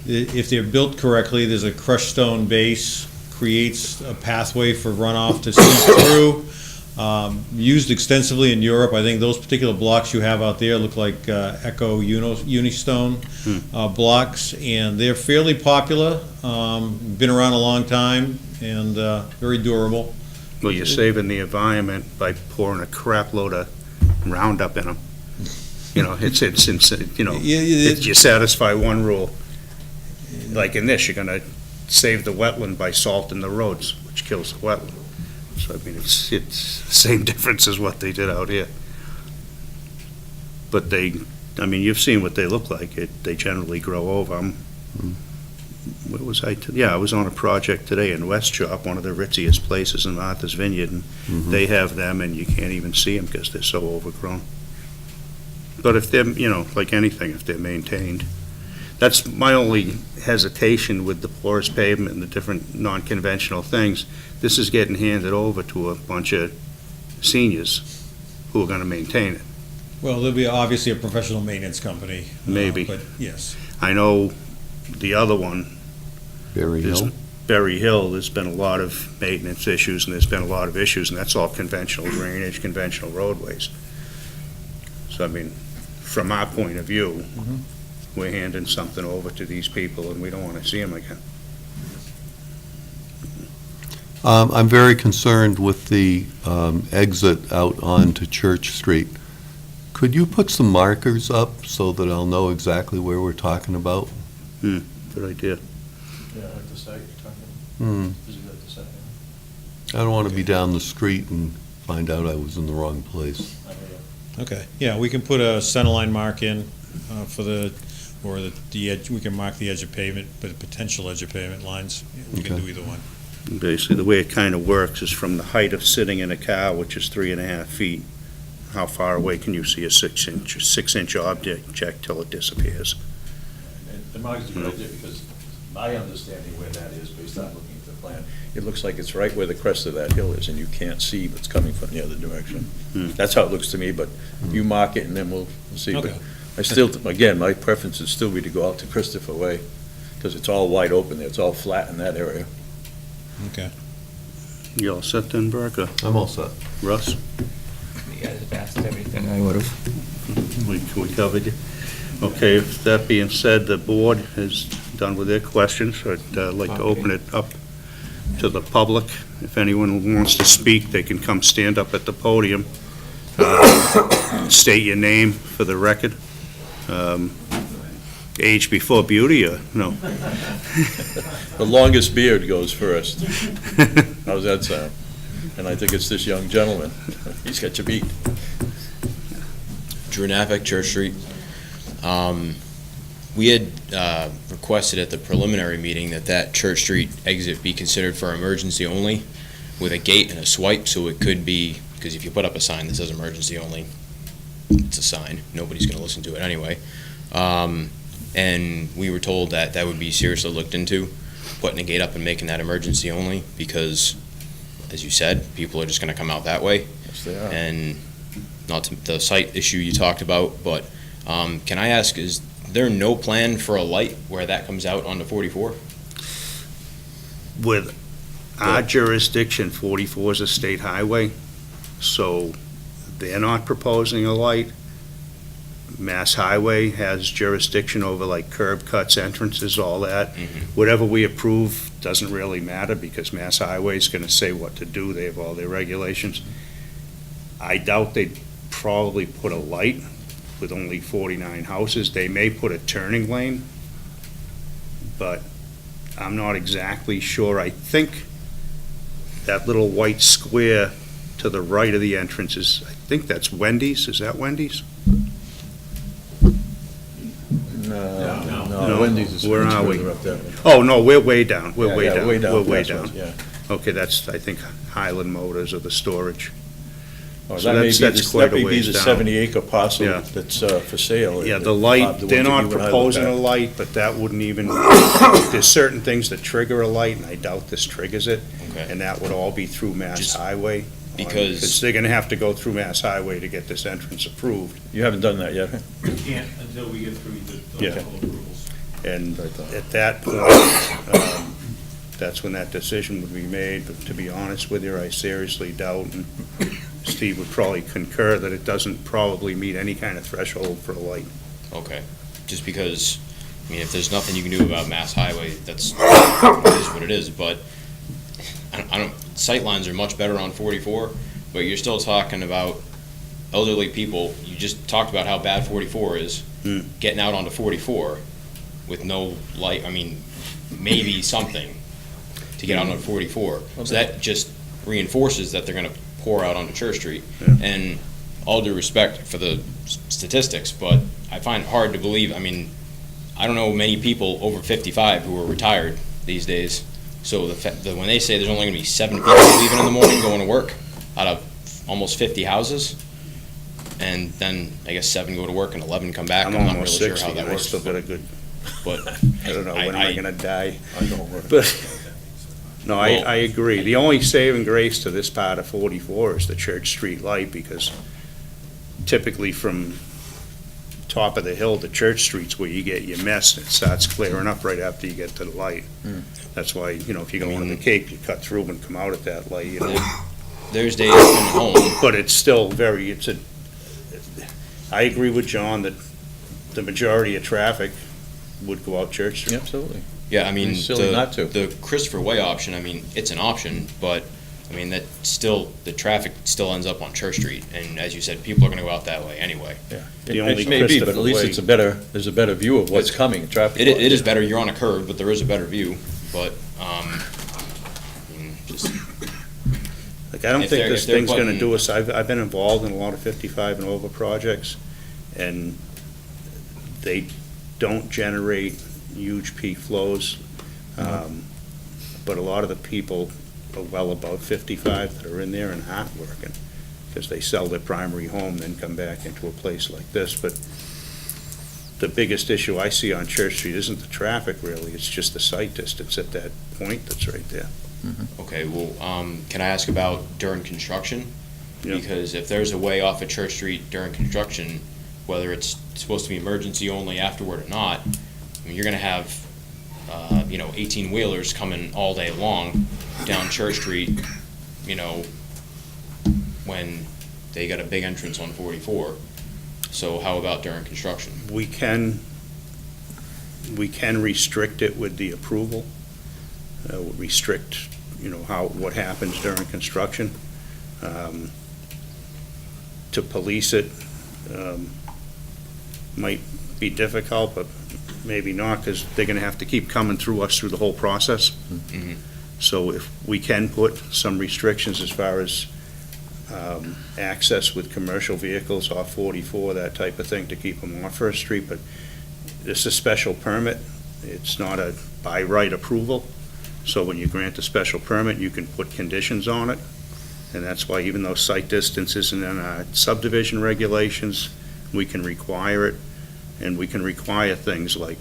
if they're built correctly, there's a crushed stone base, creates a pathway for runoff to seep through. Used extensively in Europe. I think those particular blocks you have out there look like Echo Unistone blocks, and they're fairly popular, been around a long time, and very durable. Well, you're saving the environment by pouring a crap load of Roundup in them. You know, it's you know, you satisfy one rule. Like in this, you're gonna save the wetland by salting the roads, which kills the wetland. So, I mean, it's the same difference as what they did out here. But I mean, you've seen what they look like. They generally grow over. Where was I? Yeah, I was on a project today in West Shop, one of the ritziest places in Martha's Vineyard, and they have them, and you can't even see them because they're so overgrown. But if they're, you know, like anything, if they're maintained. That's my only hesitation with the porous pavement and the different non-conventional things. This is getting handed over to a bunch of seniors who are going to maintain it. Well, there'll be obviously a professional maintenance company. Maybe. But yes. I know the other one, Berry Hill? Berry Hill, there's been a lot of maintenance issues, and there's been a lot of issues, and that's all conventional drainage, conventional roadways. So, I mean, from our point of view, we're handing something over to these people, and we don't want to see them again. I'm very concerned with the exit out onto Church Street. Could you put some markers up so that I'll know exactly where we're talking about? Good idea. Yeah, at the site you're talking, is it at the site? I don't want to be down the street and find out I was in the wrong place. Okay, yeah, we can put a centerline mark in for the edge, we can mark the edge of pavement, but potential edge of pavement lines, we can Okay. do either one. Basically, the way it kind of works is from the height of sitting in a car, which is 3.5 feet, how far away can you see a 6-inch object till it disappears? And the mark's a good idea, because my understanding where that is, based on looking at the plan, it looks like it's right where the crest of that hill is, and you can't see what's coming from the other direction. That's how it looks to me, but you mark it and then we'll see. But Okay. I still, again, my preference would still be to go out to Christopher Way, because it's all wide open there, it's all flat in that area. Okay. You all set then, Burke? I'm all set. Russ? You guys have asked everything I would have. We covered you. Okay, if that being said, the board is done with their questions. I'd like to open it up to the public. If anyone wants to speak, they can come stand up at the podium. State your name for the record. Age before beauty, or no? The longest beard goes first. How's that sound? and I think it's this young gentleman. He's got you beat. Drew Navik, Church Street. We had requested at the preliminary meeting that Church Street exit be considered for emergency only with a gate and a swipe, so it could be, because if you put up a sign that says emergency only, it's a sign. Nobody's going to listen to it anyway. And we were told that would be seriously looked into, putting a gate up and making that emergency only, because, as you said, people are just going to come out that way. Yes, they are. And not the site issue you talked about, but can I ask, is there no plan for a light where that comes out onto 44? With our jurisdiction, 44 is a state highway, so they're not proposing a light. Mass Highway has jurisdiction over like curb cuts, entrances, all that. Whatever we approve doesn't really matter because Mass Highway is going to say what to do. They have all their regulations. I doubt they'd probably put a light with only 49 houses. They may put a turning lane, but I'm not exactly sure. I think that little white square to the right of the entrance is, I think that's Wendy's. Is that Wendy's? No, Wendy's is Where much are we? further up that way. Oh, no, we're way down. We're way Yeah, down. way down. We're way That's down. what- Yeah. Okay, that's, I think, Highland Motors or the storage. Oh, So that may that's- be that's the- quite a that may be ways the down. 70-acre parcel Yeah. that's for sale. Yeah, the Bob, light, the they're ones that not you and I looked proposing at. a light, but that wouldn't even, there's certain things that trigger a light, and I doubt this triggers it. Okay. And that would all be through Mass Just Highway. because- they're gonna have to go through Mass Highway to get this entrance approved. You haven't done that yet? We can't until we get through the Yeah. full approvals. And Right on. at that point, that's when that decision would be made. But to be honest with you, I seriously doubt, and Steve would probably concur, that it doesn't probably meet any kind of threshold for a light. Okay, just because, I mean, if there's nothing you can do about Mass Highway, that's, it is what it is, but I don't, sight lines are much better on 44, but you're still talking about elderly people. You just talked about how bad 44 is, getting out onto 44 with no light, I mean, maybe something to get out on 44. So that just reinforces that they're gonna pour out onto Church Street. And all due respect for the statistics, but I find it hard to believe, I mean, I don't know many people over 55 who are retired these days. So when they say there's only gonna be 7 people leaving in the morning going to work out of almost 50 houses, and then I guess 7 go to work and 11 come back, I'm not really almost sure 60, how that and I works. still got a good, But I don't know, when am I gonna die? I don't work. But, no, Well- I agree. The only saving grace to this part of 44 is the Church Street light, because typically from top of the hill to Church Street's where you get your mess, and it starts clearing up right after you get to the light. That's why, if you go into the Cape, you cut through and come out at that light, there's days coming home. But it's still I agree with John that the majority of traffic would go out Church Street. Absolutely. Yeah, I mean, It's silly not to. the Christopher Way option, I mean, it's an option, but, I mean, that still, the traffic still ends up on Church Street, and as you said, people are gonna go out that way anyway. Yeah. The It only may be, but Christopher at least Way- it's there's a better view of what's coming, traffic. It is better, you're on a curve, but there is a better view, but, I mean, just, Like, I don't If think they're- this if they're thing's gonna putting- do us, I've been involved in a lot of 55 and over projects, and they don't generate huge peak flows. But a lot of the people are well above 55 that are in there and aren't working, because they sell their primary home, then come back into a place like this. But the biggest issue I see on Church Street isn't the traffic, really, it's just the sight distance at that point that's right there. okay, well, can I ask about during construction? Yeah. Because if there's a way off of Church Street during construction, whether it's supposed to be emergency only afterward or not, I mean, you're gonna have, 18-wheelers coming all day long down Church Street, when they got a big entrance on 44. So how about during construction? We can restrict it with the approval, restrict, what happens during construction. To police it, might be difficult, but maybe not, because they're gonna have to keep coming through us through the whole process. So if we can put some restrictions as far as access with commercial vehicles off 44, that type of thing, to keep them off First Street, but it's a special permit. It's not a by right approval. So when you grant a special permit, you can put conditions on it. And that's why, even though site distance isn't in our subdivision regulations, we can require it. And we can require things like,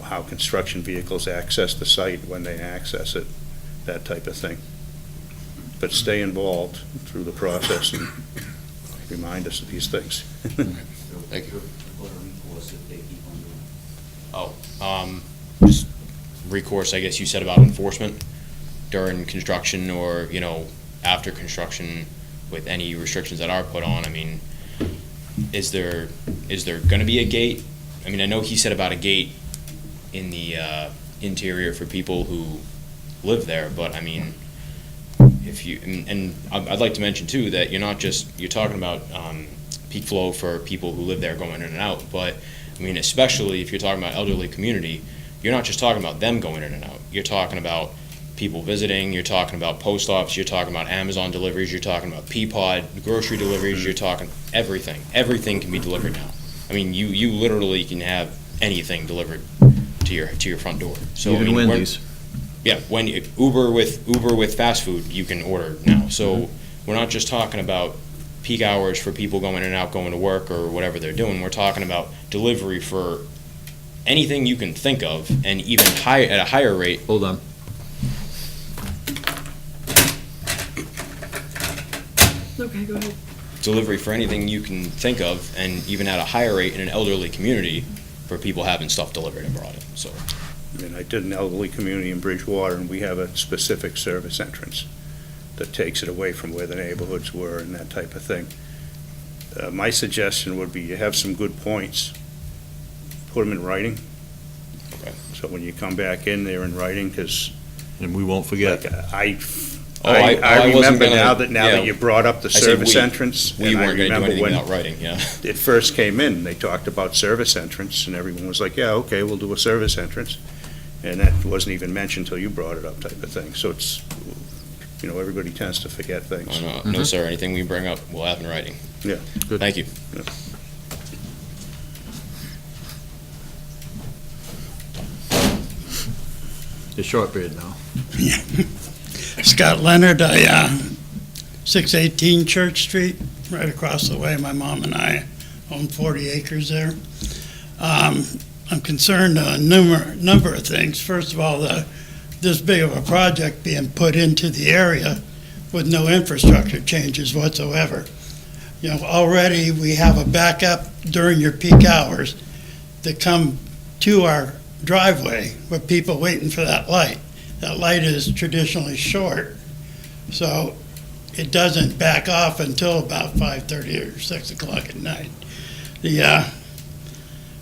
how construction vehicles access the site, when they access it, that type of thing. But stay involved through the process and remind us of these things. Thank you. What a recourse if they keep on doing Just recourse, I guess you said about enforcement during construction or, after construction with any restrictions that are put on. I mean, is there gonna be a gate? I mean, I know he said about a gate in the interior for people who live there, but I mean, if you, and I'd like to mention too, that you're talking about peak flow for people who live there going in and out, but I mean, especially if you're talking about elderly community, you're not just talking about them going in and out. You're talking about people visiting, you're talking about post office, you're talking about Amazon deliveries, you're talking about Peapod grocery deliveries, you're talking everything. Everything can be delivered now. I mean, you literally can have anything delivered to your front door. So Even I mean, Wendy's. when Uber with fast food, you can order now. So we're not just talking about peak hours for people going in and out, going to work or whatever they're doing. We're talking about delivery for anything you can think of, and even at a higher rate. Hold on. Okay, go ahead. Delivery for anything you can think of, and even at a higher rate in an elderly community for people having stuff delivered and brought in. So And I did an elderly community in Bridgewater, and we have a specific service entrance that takes it away from where the neighborhoods were and that type of thing. My suggestion would be, you have some good points, put them in writing. Okay. So when you come back in, they're in writing, because And we won't forget. I I wasn't remember gonna- now that yeah. you brought up the I said service we. entrance. We and I weren't going to do remember anything when without writing, yeah. it first came in, they talked about service entrance, and everyone was like, yeah, okay, we'll do a service entrance. And that wasn't even mentioned until you brought it up, type of thing. So it's, everybody tends to forget things. Oh, no, sir, anything we bring up, we'll have in writing. Yeah. Good. Thank you. The short beard now. Scott Leonard, 618 Church Street, right across the way. My mom and I own 40 acres there. I'm concerned on a number of things. First of all, this big of a project being put into the area with no infrastructure changes whatsoever. Already we have a backup during your peak hours that come to our driveway with people waiting for that light. That light is traditionally short, so it doesn't back off until about 5:30 or 6 o'clock at night. The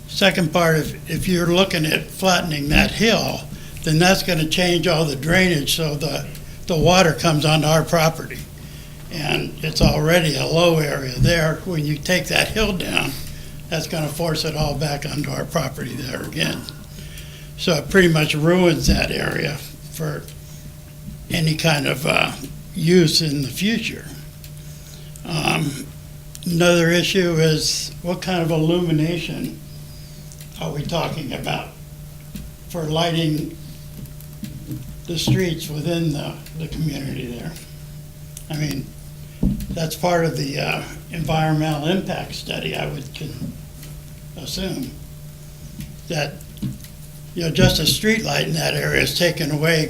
second part, if you're looking at flattening that hill, then that's going to change all the drainage, so the water comes onto our property. And it's already a low area there. When you take that hill down, that's going to force it all back onto our property there again. So it pretty much ruins that area for any kind of use in the future. Another issue is, what kind of illumination are we talking about for lighting the streets within the community there? I mean, that's part of the environmental impact study, I would assume, that just a street light in that area is taken away.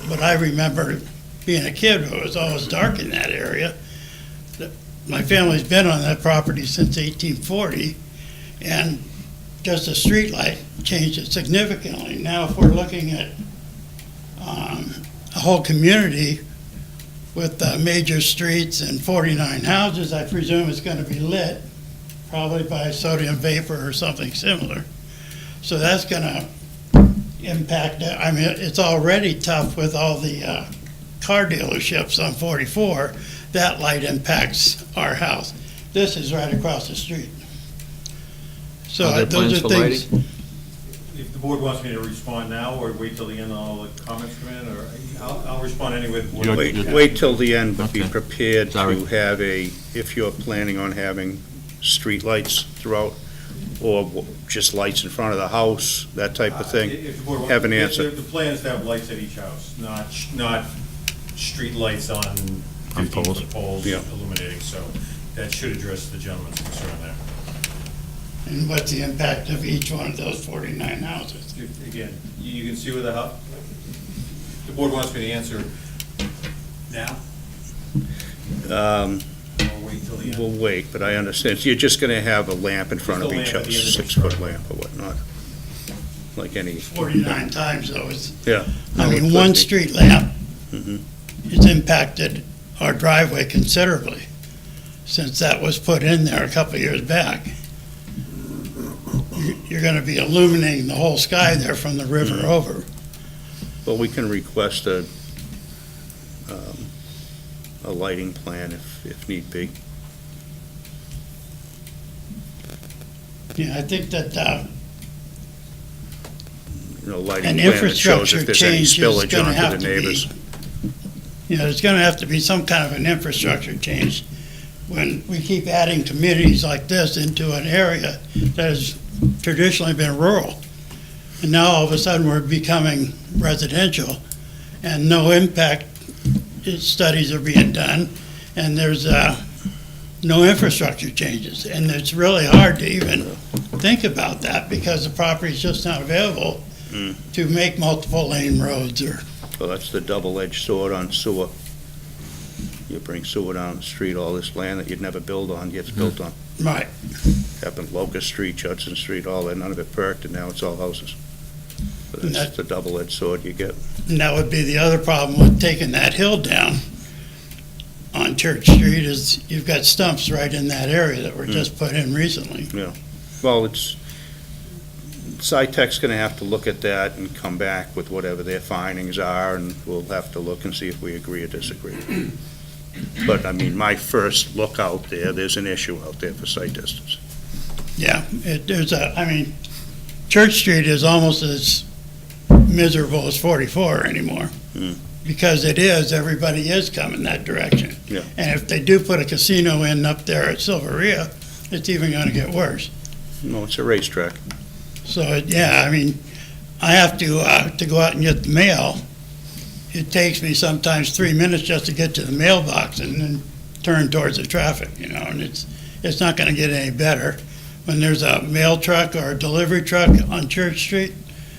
But I remember being a kid, it was always dark in that area. My family's been on that property since 1840, and just a street light changed it significantly. Now, if we're looking at a whole community with major streets and 49 houses, I presume it's going to be lit, probably by sodium vapor or something similar. So that's going to impact, I mean, it's already tough with all the car dealerships on 44. That light impacts our house. This is right across the street. So Are there plans those are for things. lighting? if the board wants me to respond now, or wait till the end, all the comments come in, or I'll respond anyway. The board- Wait till the end, but be Okay. prepared Sorry. to have if you're planning on having streetlights throughout, or just lights in front of the house, that type of thing. If the board wants- Have an answer. The plan is to have lights at each house, not street lights on On poles. 15-foot poles Yeah. illuminating, so that should address the gentleman's concern there. And what's the impact of each one of those 49 houses? Again, you can see where the house, the board wants me to answer now, or wait till the end. We'll wait, but I understand. So you're just gonna have a lamp in front of Just a each lamp at the house, end of each 6-foot driveway. lamp or whatnot, like any. 49 times though, it's, Yeah. I No, it mean, could one be. street lamp Mhm. has impacted our driveway considerably since that was put in there a couple of years back. You're gonna be illuminating the whole sky there from the river over. Well, we can request a lighting plan if need be. Yeah, I think that, Lighting an plan that shows infrastructure if there's any change is spillage gonna onto have the to neighbors. be, there's gonna have to be some kind of an infrastructure change when we keep adding communities like this into an area that has traditionally been rural. And now all of a sudden we're becoming residential and no impact studies are being done and there's no infrastructure changes. And it's really hard to even think about that because the property's just not available to make multiple lane roads or. Well, that's the double-edged sword on sewer. You bring sewer down the street, all this land that you'd never build on gets built on. Right. Happened Locust Street, Judson Street, all that, none of it perked, and now it's all houses. But And that's the double-edged sword you get. And that would be the other problem with taking that hill down on Church Street is you've got stumps right in that area that were just put in recently. Well, SciTech's gonna have to look at that and come back with whatever their findings are, and we'll have to look and see if we agree or disagree. But, I mean, my first look out there's an issue out there for sight distance. Yeah, Church Street is almost as miserable as 44 anymore. Because everybody is coming that direction. Yeah. And if they do put a casino in up there at Silveria, it's even gonna get worse. No, it's a racetrack. So, I have to go out and get the mail. It takes me sometimes 3 minutes just to get to the mailbox and then turn towards the traffic, and it's not gonna get any better. When there's a mail truck or a delivery truck on Church Street,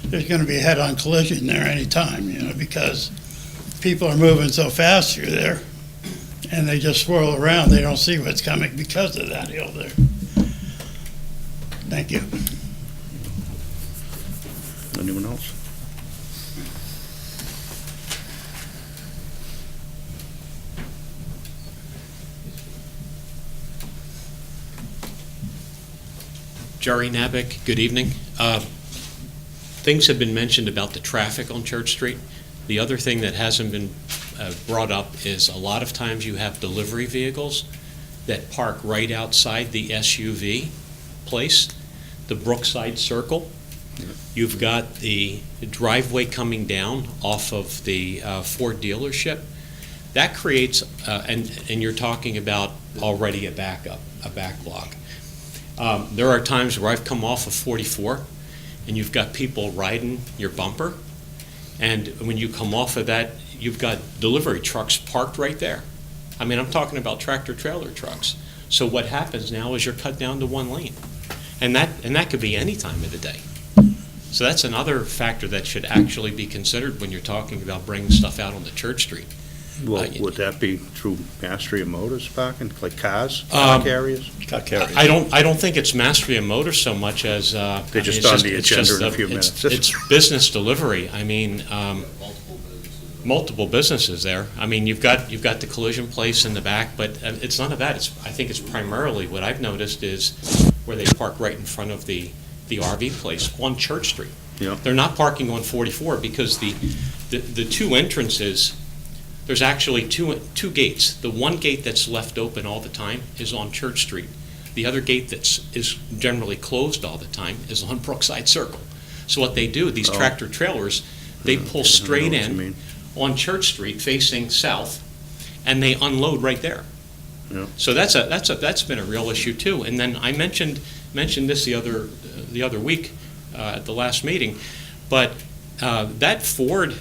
there's gonna be a head-on collision there anytime, because people are moving so fast through there and they just swirl around. They don't see what's coming because of that hill there. Thank you. Anyone else? Jerry Nabick, good evening. Things have been mentioned about the traffic on Church Street. The other thing that hasn't been brought up is a lot of times you have delivery vehicles that park right outside the SUV place, the Brookside Circle. You've got the driveway coming down off of the Ford dealership. That creates, and you're talking about already a backlog. There are times where I've come off of 44 and you've got people riding your bumper, and when you come off of that, you've got delivery trucks parked right there. I'm talking about tractor-trailer trucks. So what happens now is you're cut down to one lane, and that could be any time of the day. So that's another factor that should actually be considered when you're talking about bringing stuff out onto Church Street. Well, would that be through Mastery of Motors parking, like cars, Um, car carriers? Car carriers. I don't think it's Mastery of Motors so much as They're just on the agenda in a few minutes. It's business delivery. Multiple businesses there. You've got the collision place in the back, but it's none of that. I think it's primarily what I've noticed is where they park right in front of the RV place on Church Street. Yeah. They're not parking on 44 because the two entrances. There's actually two gates. The one gate that's left open all the time is on Church Street. The other gate is generally closed all the time is on Brookside Circle. So what they do, these tractor trailers, they pull straight in on Church Street facing south, and they unload right there. Yeah. So that's been a real issue too. And then I mentioned this the other week at the last meeting, but that Ford.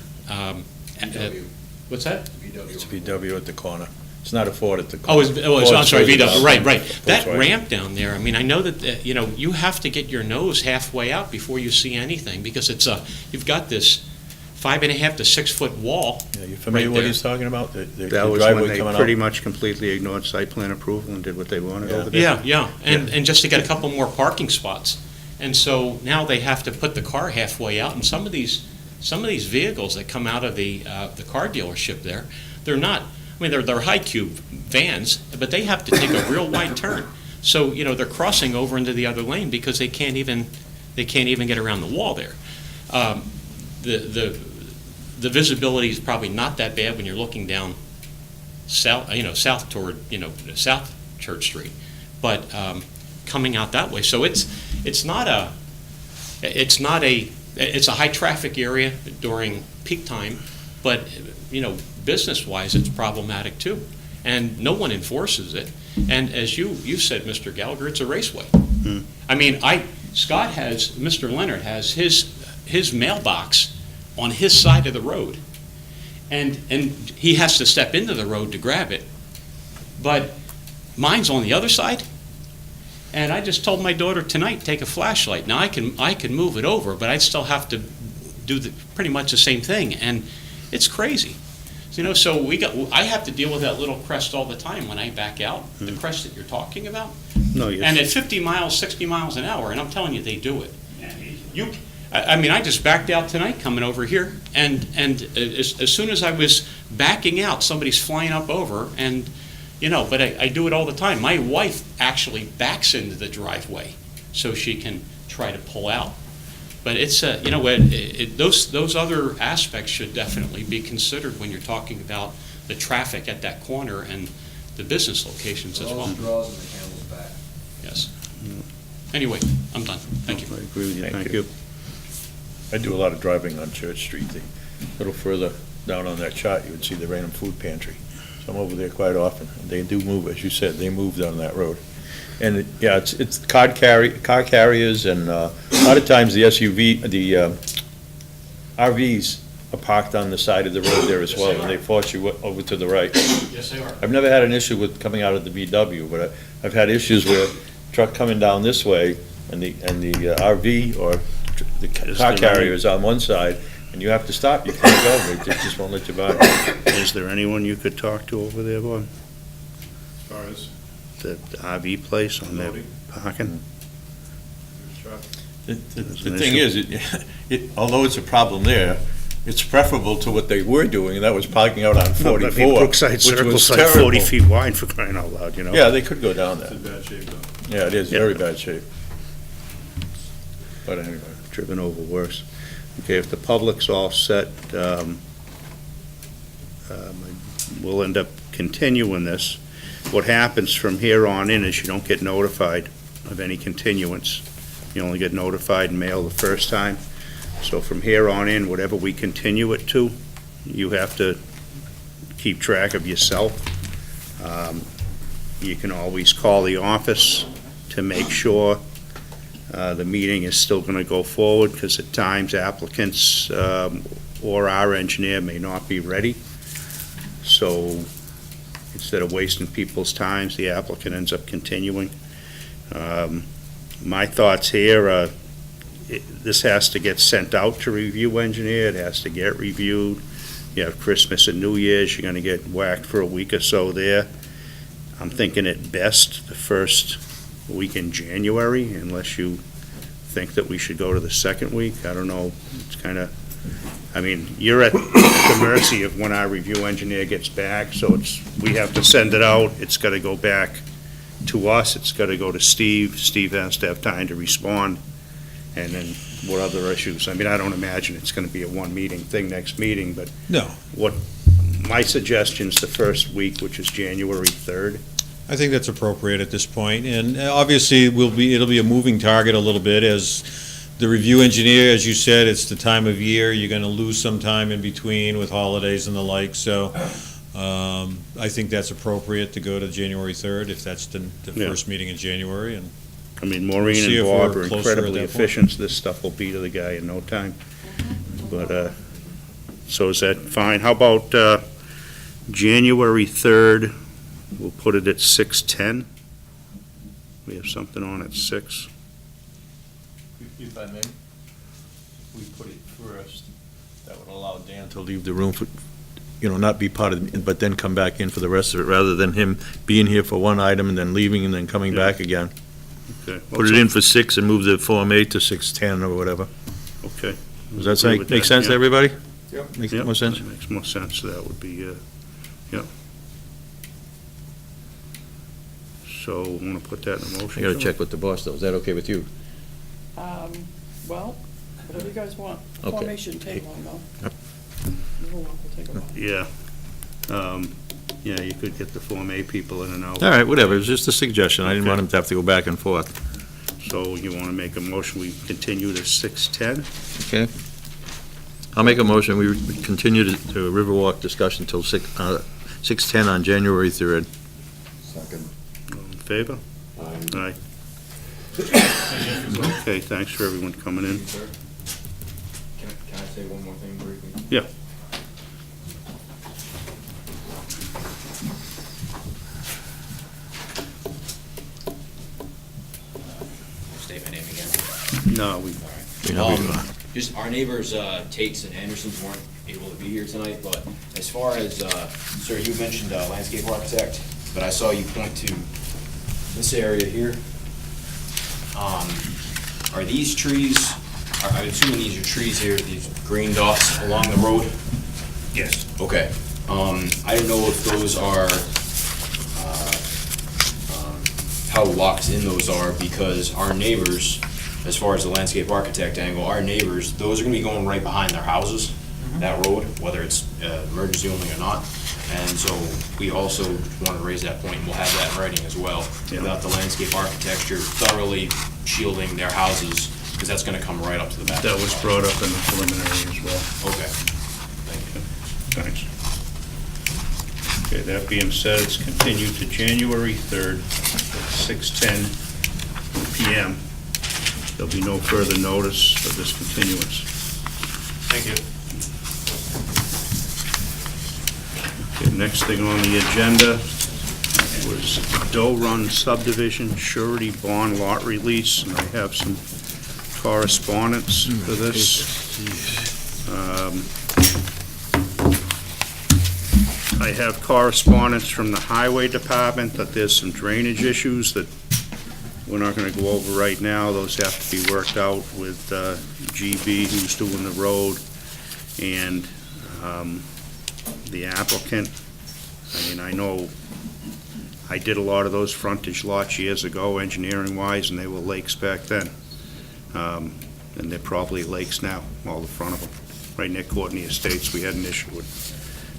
What's that? It's VW at the corner. It's not a Ford at the Oh, corner. I'm sorry, Ford's VW, right. That right. ramp down there, I mean, I know that, you have to get your nose halfway out before you see anything, because you've got this 5.5 to 6 foot wall. Yeah, you familiar right what there. he's talking about? The That was driveway when they coming pretty out? much completely ignored site plan approval and did what they wanted Yeah. over there. Yeah, and just to get a couple more parking spots. And so now they have to put the car halfway out, and some of these vehicles that come out of the car dealership there, they're not, I mean, they're high cube vans, but they have to take a real wide turn. So, they're crossing over into the other lane because they can't even get around the wall there. The visibility is probably not that bad when you're looking down south toward, South Church Street, but coming out that way. So it's a high traffic area during peak time, but business-wise, it's problematic too, and no one enforces it. And as you said, Mr. Gallagher, it's a raceway. I mean, Mr. Leonard has his mailbox on his side of the road, and he has to step into the road to grab it, but mine's on the other side. And I just told my daughter tonight, take a flashlight. Now I can move it over, but I'd still have to do pretty much the same thing, and it's crazy. So I have to deal with that little crest all the time when I back out, the crest that you're talking about. No, And at 50 miles, 60 miles an hour, and I'm telling you, they do it. I just backed out tonight coming over here, and as soon as I was backing out, somebody's flying up over, and but I do it all the time. My wife actually backs into the driveway so she can try to pull out. But it's those other aspects should definitely be considered when you're talking about the traffic at that corner and the business locations as well. Draws in the camel's back. Yes. Anyway, I'm done. Thank you. I agree with you, Thank thank you. you. I do a lot of driving on Church Street. A little further down on that chart, you would see the Raynham Food Pantry. So I'm over there quite often. They do move, as you said, they move down that road. And, it's car carriers, and a lot of times the RVs are parked on the side of the road there as well, and they force you over to the right. Yes, they are. I've never had an issue with coming out of the VW, but I've had issues where truck coming down this way, and the RV or the car carrier is on one side, and you have to stop, you can't go, they just won't let you by. Is there anyone you could talk to over there, Bob? As far as The RV place on their loading, parking? truck. The There's an thing is, although it's a problem there, it's preferable to what they were doing, and that was parking out on No, 44, but I mean, Brookside which Circle's was like 40 terrible. feet wide for crying out loud, Yeah, they could go down It's there. in bad shape, though. Yeah, it is, Yeah. very bad shape. But anyway. Driven over worse. Okay, if the public's all set, we'll end up continuing this. What happens from here on in is you don't get notified of any continuance. You only get notified and mail the first time. So from here on in, whatever we continue it to, you have to keep track of yourself. You can always call the office to make sure the meeting is still going to go forward, because at times applicants or our engineer may not be ready. So instead of wasting people's times, the applicant ends up continuing. My thoughts here are, this has to get sent out to review engineer, it has to get reviewed. You have Christmas and New Year's, you're going to get whacked for a week or so there. I'm thinking at best the first week in January, unless you think that we should go to the second week. I don't know, it's kind of, I mean, you're at the mercy of when our review engineer gets back, so we have to send it out, it's got to go back to us, it's got to go to Steve, Steve has to have time to respond, and then what other issues? I mean, I don't imagine it's going to be a one-meeting thing next meeting, but No. my suggestion's the first week, which is January 3rd. I think that's appropriate at this point, and obviously it'll be a moving target a little bit as The review engineer, as you said, it's the time of year, you're gonna lose some time in between with holidays and the like, so I think that's appropriate to go to January 3rd, if that's the Yeah. first meeting in January, and I mean, Maureen See and if Bob we're are closer at incredibly that point. efficient. This stuff will be to the guy in no time. But, so is that fine? How about, January 3rd? We'll put it at 6:10. We have something on at 6. If I may, we put it first, that would allow Dan to leave the room for, not be part of, but then come back in for the rest of it, rather than him being here for one item and then leaving and then coming Yeah. back again. Okay. Put it in for 6 and move the Form A to 6:10 or whatever. Okay. Does that Agree say, with make that, sense to yeah. everybody? Yep. Makes Yep, more sense? that Makes more sense. That would be, yeah. So I'm going to put that in a motion. I gotta Joe? check with the boss, though. Is that okay with you? Well, whatever you guys want. The Okay. formation take long though. Yep. Little one will take a while. Yeah. Yeah, you could get the Form A people in and out. All right, whatever, it's just a suggestion. I didn't want him to have to go back and forth. So you want to make a motion, we continue to 6:10? Okay. I'll make a motion, we continue the Riverwalk discussion till 6:10 on January 3rd. Second. All in favor? Aye. Okay, thanks for everyone coming in. Sir, can I say one more thing briefly? Yeah. State my name again. No, we, Just our neighbors, Tates and Andersons weren't able to be here tonight, but as far as, sir, you mentioned landscape architect, but I saw you point to this area here. Are these trees, I'm assuming these are trees here, these green dots along the road? yes. Okay. I don't know if those are, how locked in those are, because our neighbors, as far as the landscape architect angle, our neighbors, those are gonna be going right behind their houses, that road, whether it's emergency only or not. And so we also want to raise that point, and we'll have that in writing as well, Yeah. about the landscape architecture thoroughly shielding their houses, because that's gonna come right up to the back. That was brought up in the preliminary as well. Okay. Thank you. Thanks. Okay, that being said, it's continued to January 3rd at 6:10 PM. There'll be no further notice of this continuance. Thank you. Okay, next thing on the agenda was Doe Run subdivision surety bond lot release, and I have some correspondence for this. I have correspondence from the highway department that there's some drainage issues that we're not gonna go over right now. Those have to be worked out with GB, who's doing the road, and the applicant. I mean, I know I did a lot of those frontage lots years ago, engineering-wise, and they were lakes back then. And they're probably lakes now, all the front of them. Right near Courtney Estates, we had an issue with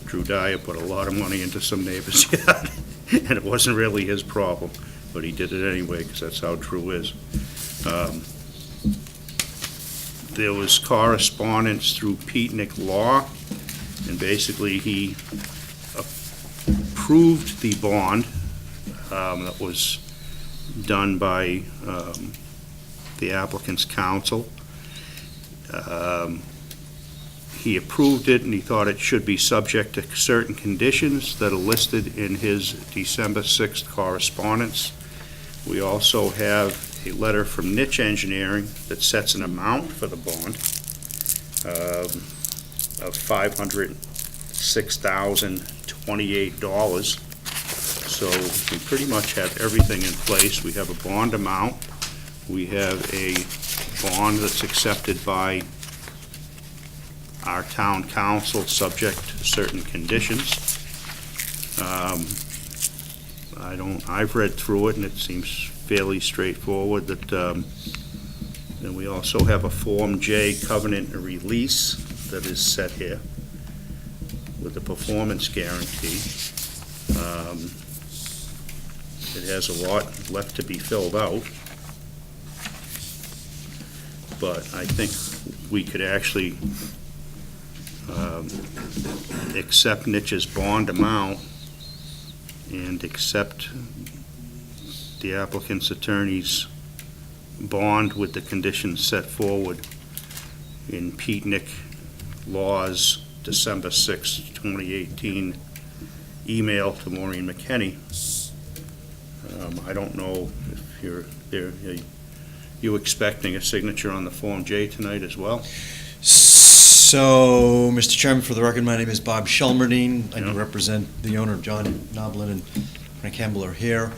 Drew Dyer put a lot of money into some neighbor's yard, and it wasn't really his problem, but he did it anyway, because that's how Drew is. There was correspondence through Pete Nick Law, and basically he approved the bond that was done by the applicant's counsel. He approved it, and he thought it should be subject to certain conditions that are listed in his December 6th correspondence. We also have a letter from Niche Engineering that sets an amount for the bond of $506,028. So we pretty much have everything in place. We have a bond amount. We have a bond that's accepted by our town council, subject to certain conditions. I've read through it, and it seems fairly straightforward that, and we also have a Form J covenant release that is set here with a performance guarantee. It has a lot left to be filled out. but I think we could actually accept Nich's bond amount and accept the applicant's attorney's bond with the conditions set forward in Pete Nick Law's December 6, 2018 email to Maureen McKenney. I don't know if you're there. Are you expecting a signature on the Form J tonight as well? So, Mr. Chairman, for the record, my name is Bob Shelmerdine. I do Yeah. represent the owner, John Noblin and Frank Campbell are here.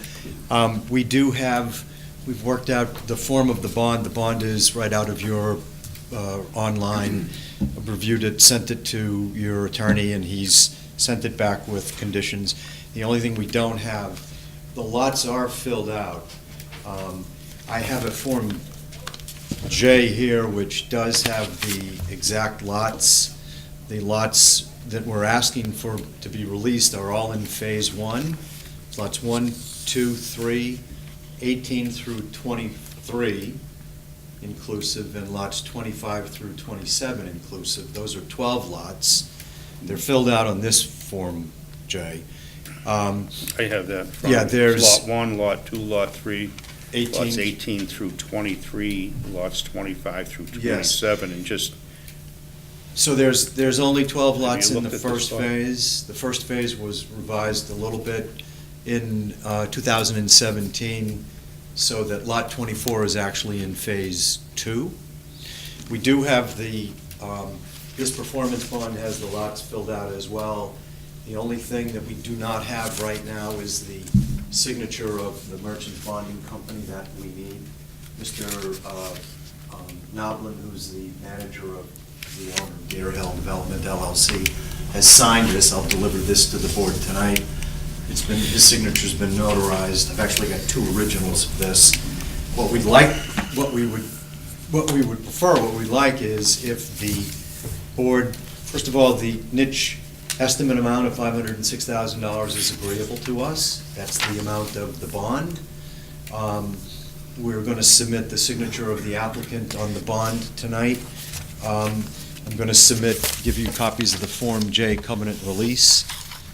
We've worked out the form of the bond. The bond is right out of your online. I've reviewed it, sent it to your attorney, and he's sent it back with conditions. The only thing we don't have, the lots are filled out. I have a Form J here, which does have the exact lots. The lots that we're asking for to be released are all in Phase 1. Lots 1, 2, 3, 18 through 23 inclusive, and lots 25 through 27 inclusive. Those are 12 lots. They're filled out on this Form J. I have that. from Yeah, there's- Lot 1, Lot 2, Lot 3, 18. lots 18 through 23, lots 25 through Yes. 27, and just, So there's only 12 Have lots you in the looked at this first lot? phase. The first phase was revised a little bit in 2017, so that Lot 24 is actually in Phase 2. We do have this performance bond has the lots filled out as well. The only thing that we do not have right now is the signature of the merchant bonding company that we need. Mr. Noblin, who's the manager of the owner of Deer Hill Development LLC, has signed this. I'll deliver this to the board tonight. His signature's been notarized. I've actually got two originals of this. What we'd like is if the board, first of all, the niche estimate amount of $506,000 is agreeable to us. That's the amount of the bond. We're going to submit the signature of the applicant on the bond tonight. I'm going to give you copies of the Form J covenant release.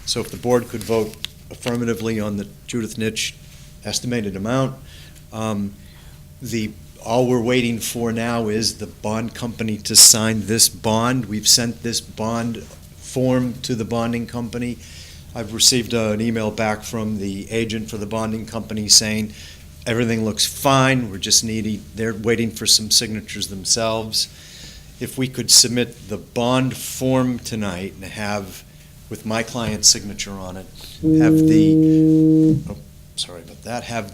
So if the board could vote affirmatively on the Judith Niche estimated amount. All we're waiting for now is the bond company to sign this bond. We've sent this bond form to the bonding company. I've received an email back from the agent for the bonding company saying everything looks fine, they're waiting for some signatures themselves. If we could submit the bond form tonight and have, with my client's signature on it, have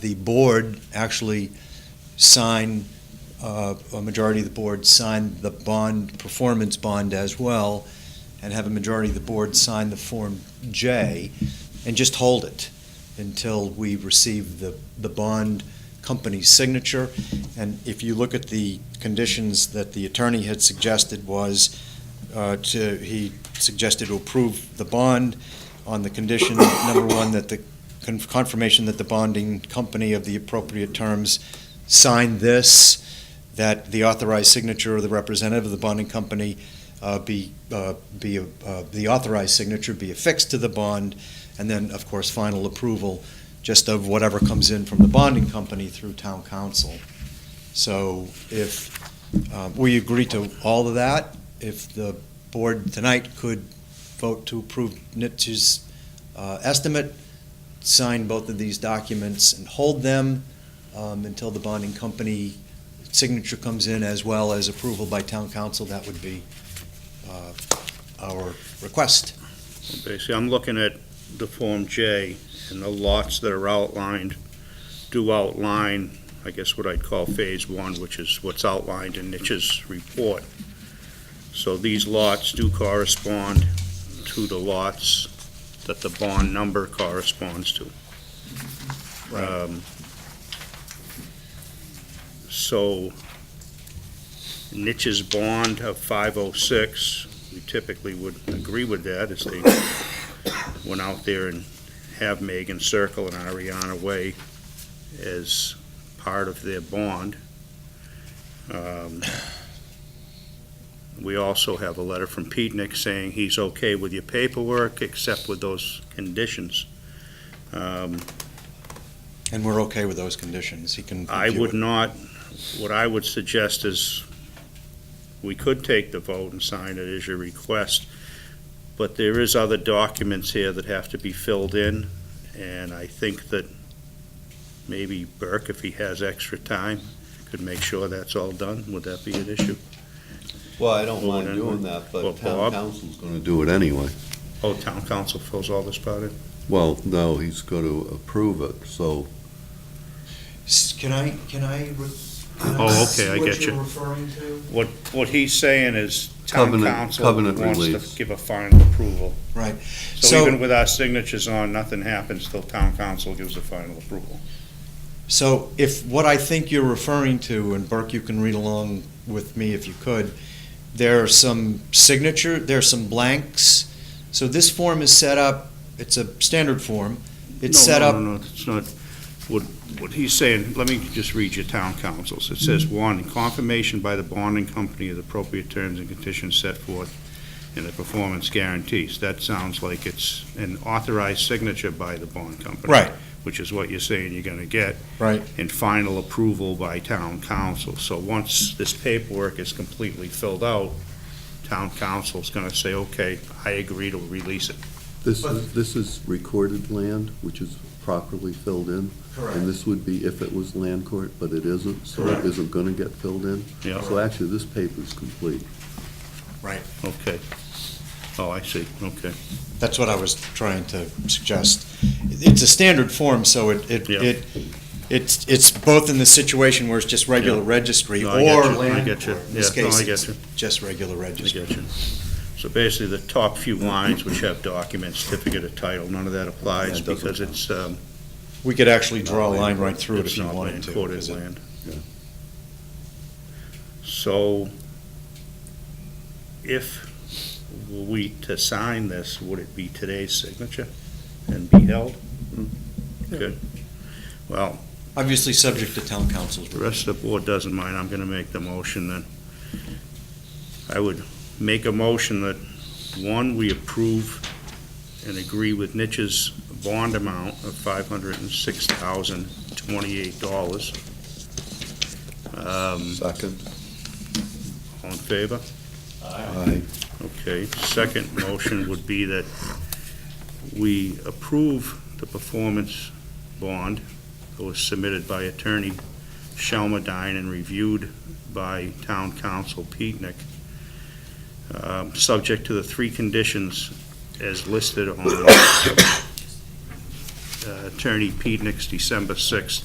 the board actually sign, a majority of the board sign the bond, performance bond as well, and have a majority of the board sign the Form J, and just hold it until we receive the bond company's signature. And if you look at the conditions that the attorney had suggested he suggested to approve the bond on the condition, number one, that the confirmation that the bonding company of the appropriate terms sign this, that the authorized signature of the representative of the bonding company the authorized signature be affixed to the bond, and then, of course, final approval just of whatever comes in from the bonding company through town council. So if we agree to all of that, if the board tonight could vote to approve Nich's estimate, sign both of these documents and hold them until the bonding company signature comes in, as well as approval by town council, that would be our request. basically, I'm looking at the Form J, and the lots that are outlined do outline, I guess, what I'd call Phase 1, which is what's outlined in Nich's report. So these lots do correspond to the lots that the bond number corresponds to. So Nich's bond of 506, we typically would agree with that, as they went out there and have Megan Circle and Ariana Way as part of their bond. We also have a letter from Peetnick saying he's okay with your paperwork, except with those conditions. And we're okay with those conditions. He can I review would it. not, what I would suggest is, we could take the vote and sign it as your request, but there is other documents here that have to be filled in, and I think that maybe Burke, if he has extra time, could make sure that's all done. Would that be an issue? Well, I don't mind Well, doing that, well, but town Bob? council's gonna do it anyway. Oh, town council fills all this part in? Well, no, he's gonna approve it, so Can I Oh, okay, I see get what you're you. referring to? What he's saying is town Covenant- council covenant wants release. to give a final approval. Right. So So- even with our signatures on, nothing happens till town council gives a final approval. So if what I think you're referring to, and Burke, you can read along with me if you could, there are some blanks. So this form is set up, it's a standard form. It's set up. No, it's not. What he's saying, let me just read your town councils. It says, one, confirmation by the bonding company of the appropriate terms and conditions set forth in the performance guarantees. That sounds like it's an authorized signature by the bond company. Right. Which is what you're saying you're gonna get. Right. And final approval by town council. So once this paperwork is completely filled out, town council's gonna say, okay, I agree to release it. this is recorded land, which is properly filled in. And this would be if it was land court, but it isn't, so it Correct. isn't gonna get filled in. Yeah. So actually, this paper's complete. Right. Okay. Oh, I see, okay. That's what I was trying to suggest. It's a standard form, so Yeah. it's both in the situation where it's just regular Yeah. registry No, I get or you, I land get you. court. In this Yeah, no, case, I get it's you. just regular I registry. get you. So basically, the top few lines which have document, certificate of title, none of that applies Yeah, it doesn't because it's, We could actually draw a line right through it it's if you not wanted land to. courted because it- land. Yeah. So if we to sign this, would it be today's signature and be held? Good. Well, Obviously, subject to town council's the review. rest of the board doesn't mind, I'm gonna make the motion then. I would make a motion that, one, we approve and agree with Nich's bond amount of $506,028. Second. All in favor? Aye. Okay, second motion would be that we approve the performance bond that was submitted by attorney Shelmadine and reviewed by town council Peetnick, subject to the three conditions as listed on attorney Peetnick's December 6th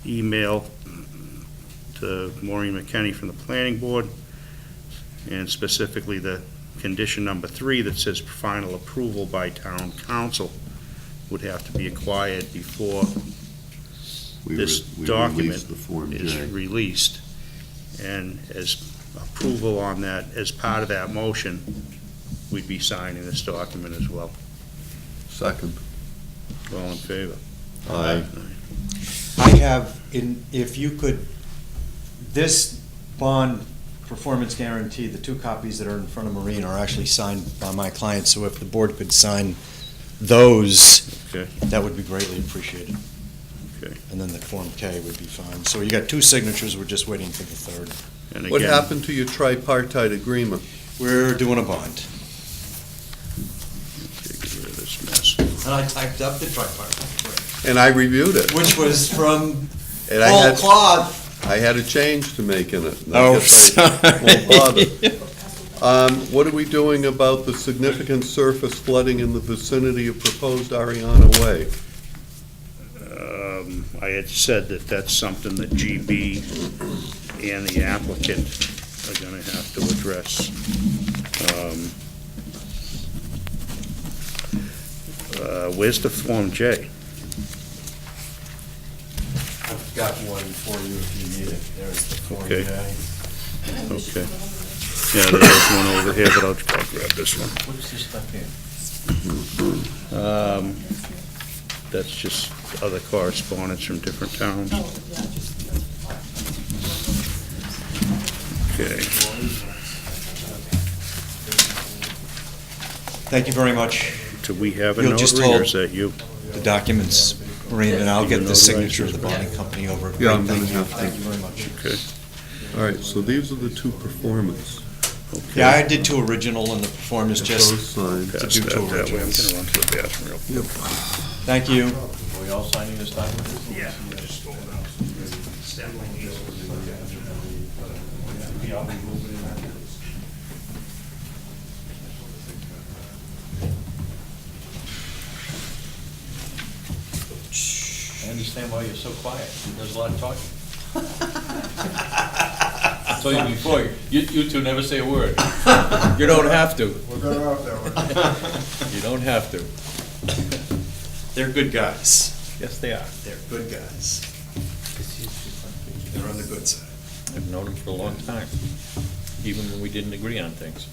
email to Maureen McKenney from the planning board, and specifically the condition number 3 that says final approval by town council would have to be acquired before this We document released the Form is J. released. And as approval on that, as part of that motion, we'd be signing this document as well. Second. All in favor? Aye. I have, if you could, this bond performance guarantee, the two copies that are in front of Maureen are actually signed by my client, so if the board could sign those, Okay. that would be greatly appreciated. Okay. And then the Form K would be fine. So you got two signatures, we're just waiting for the third. And What again, happened to your tripartite agreement? We're doing a bond. get rid of this mess. And I typed up the tripartite, And I reviewed it. which was from And I Paul had, Claude. I had a change to make in it. and I Oh, guess I won't sorry. bother. What are we doing about the significant surface flooding in the vicinity of proposed Ariana Way? I had said that that's something that GB and the applicant are gonna have to address. Where's the Form J? I've got one for you if you need it. There's the Form Okay. J. Okay. Yeah, there's one over here, but I'll grab this one. What's this stuff here? That's just other correspondence from different towns. Okay. Thank you very much. Do we have a You'll just notary, or hold- is that you? The documents, Maureen, and I'll get the signature of the bonding company over. Yeah, I'm Thank gonna you. have to. Thank you very much. Okay. All right, so these are the two performers. Yeah, I did two original, and the perform is just Both signed. to Pass do that two that way. I'm originals. gonna run to the bathroom real quick. Thank you. Are we all signing this document? Yeah. I understand why you're so quiet. There's a lot of talking. I told you before, you two never say a word. You don't have to. We're better off that way. You don't have to. They're good guys. Yes, they are. They're good guys. They're on the good side. I've known them for a long time, even when we didn't agree on things.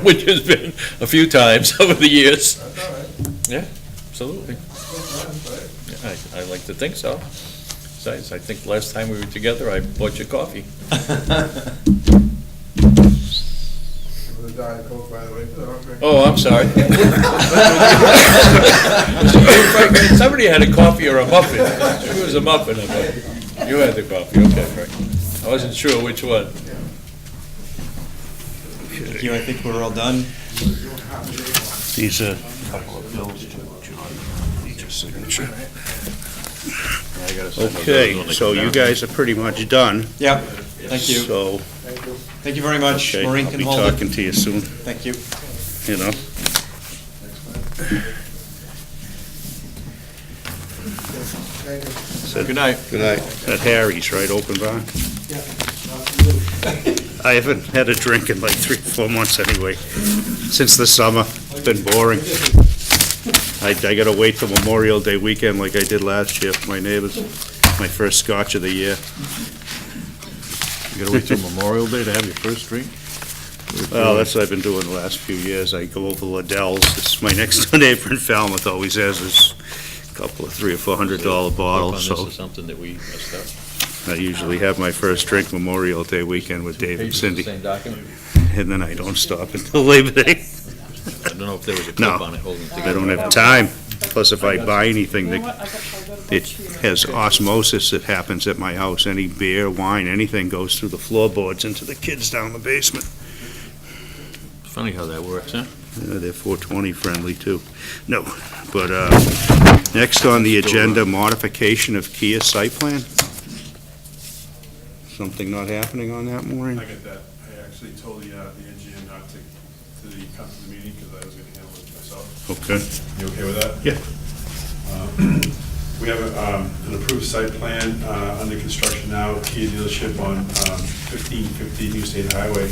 Which has been a few times over the years. That's all right. Yeah, absolutely. Yeah, I like to think so. Besides, I think last time we were together, I bought you coffee. With a Diet Coke, by the way. Okay. Oh, I'm sorry. Somebody had a coffee or a muffin. It was a muffin, I thought. You had the coffee, okay, Frank. I wasn't sure which one. Thank you, I think we're all done. These are a couple of bills to John. Need your signature. I gotta sign those Okay, when they so come you down. guys are pretty much done. Yeah, thank you. So, Thank you very much. okay, Maureen I'll can be hold it. talking to you soon, Thank you. you know? Good night. Good night. At Harry's, right, open bar? I haven't had a drink in like 3 or 4 months anyway, since the summer. It's been boring. I gotta wait till Memorial Day weekend like I did last year for my neighbors. My first scotch of the year. You gotta wait till Memorial Day to have your first drink? Well, that's what I've been doing the last few years. I go over Liddell's. It's my next door neighbor in Falmouth always has this couple of $300 or $400 bottles, This so is something that we messed up. I usually have my first drink Memorial Day weekend with Dave and Pages of the Cindy, Same document? and then I don't stop until Labor Day. I don't know if there was a No. clip on it holding it together. I don't have time. Plus, if I buy anything, You know that what? I got a it bunch here. has osmosis that happens at my house. Any beer, wine, anything goes through the floorboards into the kids down the basement. Funny how that works, huh? They're 420 friendly too. No, but next on the agenda, modification of Kia site plan. Something not happening on that, Maureen? I get that. I actually told the engineer not to come to the meeting because I was going to handle it myself. Okay. You okay with that? Yeah. We have an approved site plan under construction now, Kia dealership on 1550 New State Highway.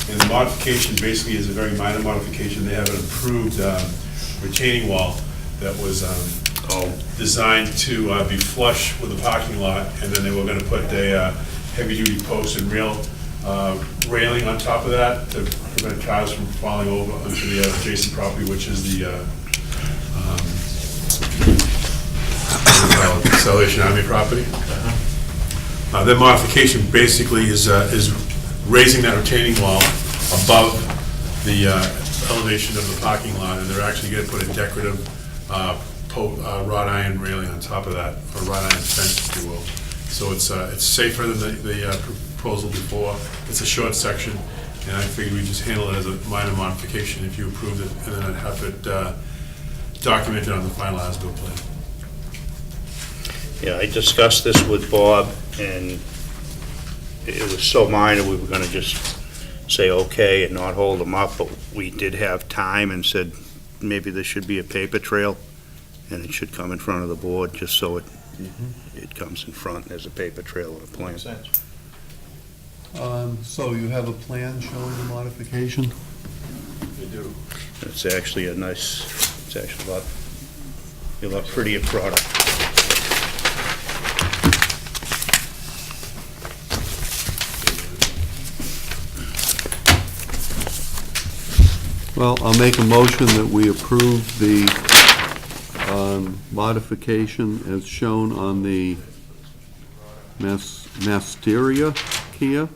And the modification basically is a very minor modification. They have an approved retaining wall that was designed to be flush with the parking lot, and then they were going to put a heavy-duty post and rail railing on top of that to prevent cars from falling over onto the adjacent property, which is the Salvation Army property. That modification basically is raising that retaining wall above the elevation of the parking lot, and they're actually going to put a decorative wrought iron railing on top of that, or wrought iron fence, if you will. So it's safer than the proposal before. It's a short section, and I figured we'd just handle it as a minor modification if you approved it, and then I'd have it documented on the final as-built plan. Yeah, I discussed this with Bob, and it was so minor, we were gonna just say okay and not hold them up, but we did have time and said maybe there should be a paper trail, and it should come in front of the board, just so it comes in front, and there's a paper trail and a plan. Makes sense. So you have a plan showing the modification? They do. It's actually a lot prettier product. Well, I'll make a motion that we approve the modification as shown on the Masteria Kia.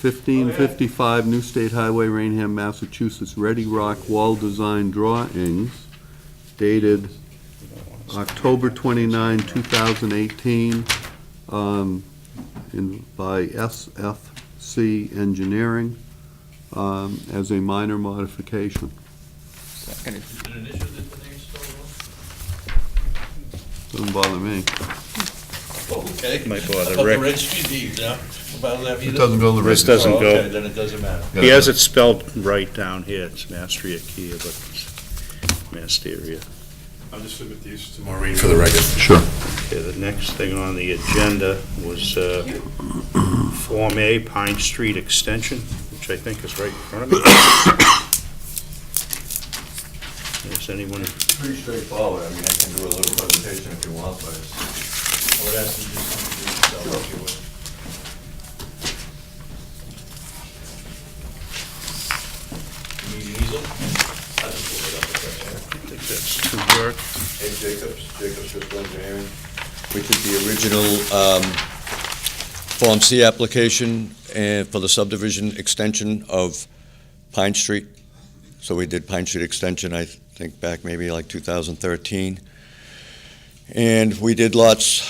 1555 New State Highway, Raynham, Massachusetts, Ready Rock Wall Design Drawings dated October 29, 2018, by SFC Engineering, as a minor modification. Seconded. Doesn't bother me. Okay. Might bother About the Rick. registry deeds, huh? About that It doesn't go to the This registry. doesn't go. Okay, then it doesn't matter. He has it spelled right down here, it's Mastria Kia, but it's Masteria. I'll just submit these to Maureen for the record. Sure. Okay, the next thing on the agenda was Form A, Pine Street Extension, which I think is right in front of me. Is anyone, Pretty straightforward. I mean, I can do a little presentation if you want, but I would ask you to just come through yourself if you would. You need an easel? I'll just pull it up a second. I think that's to work. Hey, Jacobs Fiscal Engineering. which is the original Form C application for the subdivision extension of Pine Street. So we did Pine Street extension, I think, back maybe like 2013. And we did lots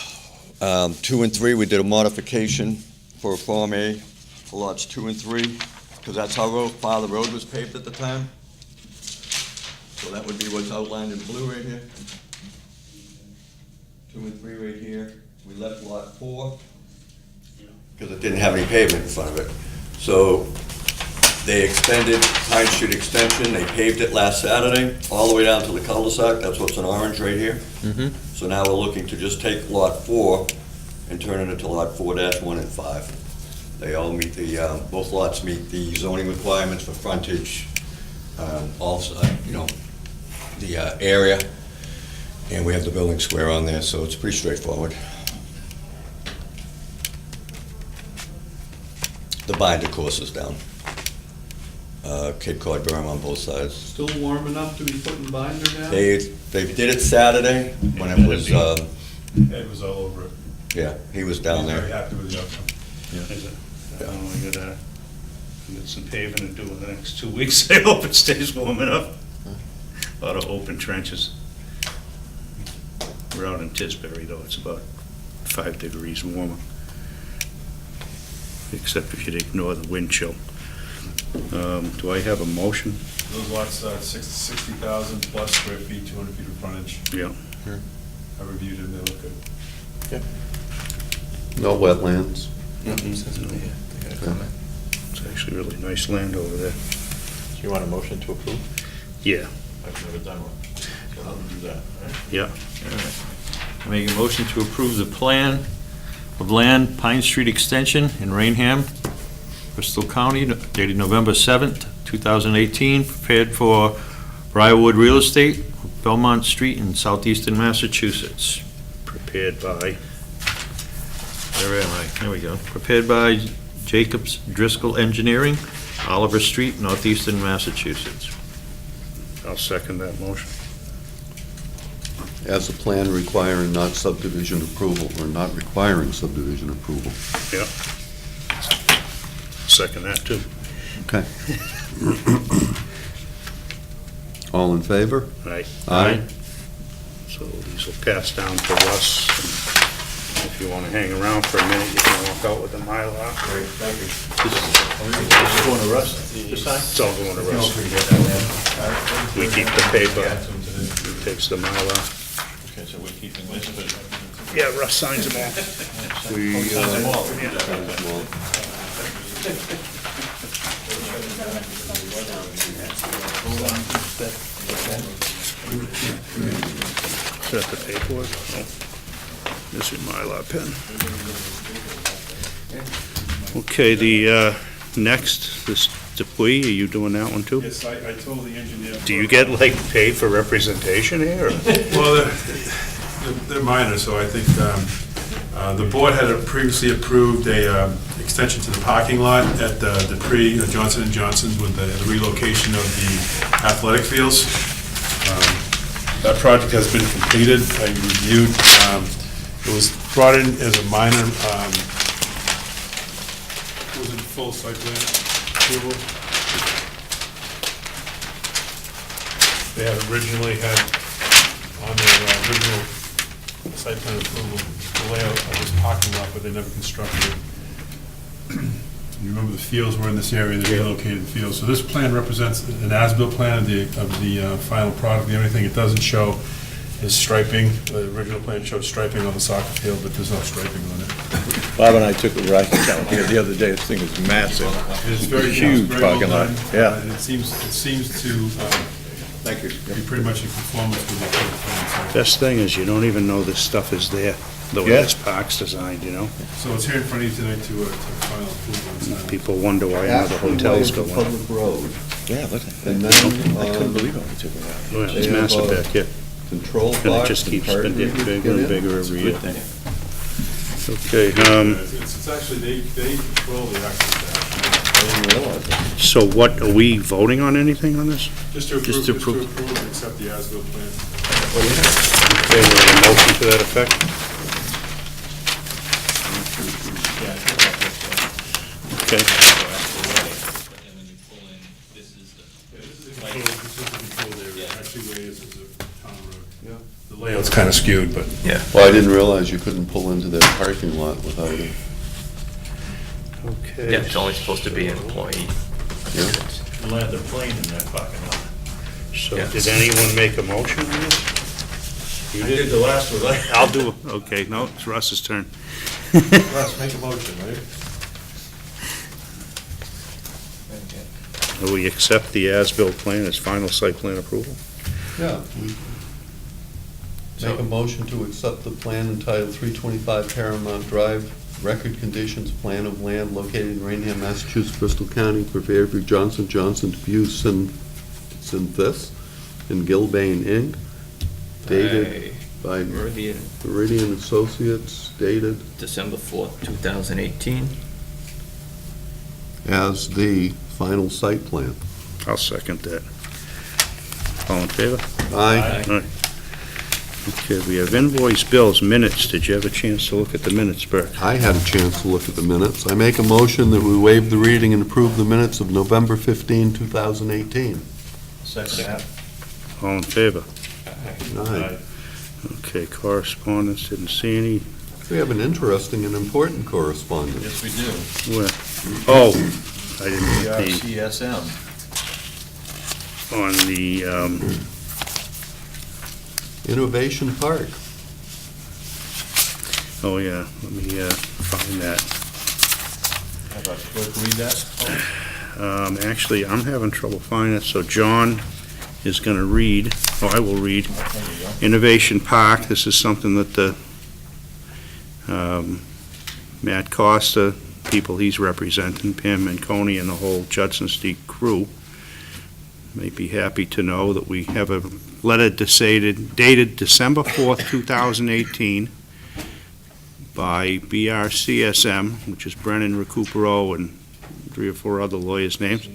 2 and 3. We did a modification for Form A for lots 2 and 3, because that's how far the road was paved at the time. So that would be what's outlined in blue right here. 2 and 3 right here. We left lot 4 because it didn't have any pavement in front of it. So they extended Pine Street extension. They paved it last Saturday all the way down to the cul-de-sac. That's what's in orange right here. So now we're looking to just take lot 4 and turn it into lot 4-1 and 5. They all meet the, both lots meet the zoning requirements for frontage, also, the area, and we have the building square on there, so it's pretty straightforward. The binder course is down. Cape Cod berm on both sides. Still warm enough to be putting binder down? They did it Saturday when it was, Ed was all over it. yeah, he was down He's very there. happy with the outcome. Is it? We gotta get some paving to do in the next 2 weeks. I hope it stays warm enough. A lot of open trenches. We're out in Tisbury, though. It's about 5 degrees warmer. Except if you'd ignore the wind chill. Do I have a motion? Those lots, 60,000 plus square feet, 200 feet of frontage. Yeah. I reviewed them, they look good. No wetlands. It's actually really nice land over there. Do you want a motion to approve? Yeah. I've never done one, so I'll do that, all right? Yeah. I make a motion to approve the plan of land Pine Street Extension in Raynham, Bristol County, dated November 7th, 2018, prepared for Briarwood Real Estate, Belmont Street in southeastern Massachusetts. Prepared by, Where am I? There we go. Prepared by Jacobs Driscoll Engineering, Oliver Street, northeastern Massachusetts. I'll second that motion. As a plan requiring not subdivision approval, or not requiring subdivision approval. Yeah. Second that, too. Okay. All in favor? Aye. Aye. So these will pass down to Russ. And if you want to hang around for a minute, you can walk out with the Mylar. Great, thank you. This is going to Russ, this time? It's all going to No, Russ. we get that there. We keep the paper. Yeah, it's into the- He takes the Mylar. Okay, so we're keeping this, but. Yeah, Russ signs them all. Signs them all. Is that the paperwork? Oh. This is Mylar pen. Okay, the next, this Dupuy, are you doing that one too? Yes, I told the engineer. Do you get like paid for representation here? Or? Well, they're minor, so I think the board had previously approved a extension to the parking lot at Dupree, Johnson & Johnson's with the relocation of the athletic fields. That project has been completed. I reviewed, it was brought in as a minor, it was full site plan approval. They had originally had on their original site plan approval, the layout of this parking lot, but they never constructed it. You remember the fields were in this area, they relocated the fields. So this plan represents an as-built plan of the final product. The only thing it doesn't show is striping. The original plan showed striping on the soccer field, but there's no striping on it. Bob and I took a ride down here the other day. This thing is massive. It's very Huge very parking well lot. done. Yeah. And it seems to Thank you. be pretty much in conformance with the plan. Best thing is you don't even know this stuff is there, the way Yeah. this park's designed, you know? So it's here in front of you tonight to final approval. People wonder why another hotel's going up. Public road. Yeah, look at And that. then, I couldn't believe how they took it out. Oh, yeah, They It's have, massive back here. Control And it box just and keeps card getting readers bigger get and in. bigger every year. thing. Okay, It's actually, they control the access. I didn't realize it. so what, are we voting on anything on this? Just to Just to approve and accept the as-built plan. Okay, we have a motion to that effect? Okay, Actually, where it is a town road. The layout's kind of skewed, but. Well, I didn't realize you couldn't pull into that parking lot without it. okay. Yeah, it's only supposed to be an employee. Yeah. Land a plane in that parking lot. So Yeah. did anyone make a motion on this? You I did the last one, right? I'll do it. Okay, no, it's Russ's turn. Russ, make a motion, right? Do we accept the as-built plan as final site plan approval? Yeah. Make a motion to accept the plan entitled 325 Paramount Drive, record conditions plan of land located in Raynham, Massachusetts, Bristol County, prepared for Johnson Buse and Synthis and Gilbane Inc., dated by Meridian Associates, dated December 4th, 2018. as the final site plan. I'll second that. All in favor? Aye. Aye. Okay, we have invoice bills, minutes. Did you have a chance to look at the minutes, Burke? I had a chance to look at the minutes. I make a motion that we waive the reading and approve the minutes of November 15, 2018. Second that. All in favor? Aye. Okay, correspondence, didn't see any. We have an interesting and important correspondence. Yes, we do. Where? Oh, I didn't get the, CSM. on the, Innovation Park. oh yeah, let me find that. How about clerk read that? Actually, I'm having trouble finding it, so John is going to read, I will read. There you go. Innovation Park, this is something that the Matt Costa, people he's representing, Pam Manconi and the whole Judson Street crew, may be happy to know that we have a letter dated December 4th, 2018, by BRCSM, which is Brennan Recupero and 3 or 4 other lawyers' names,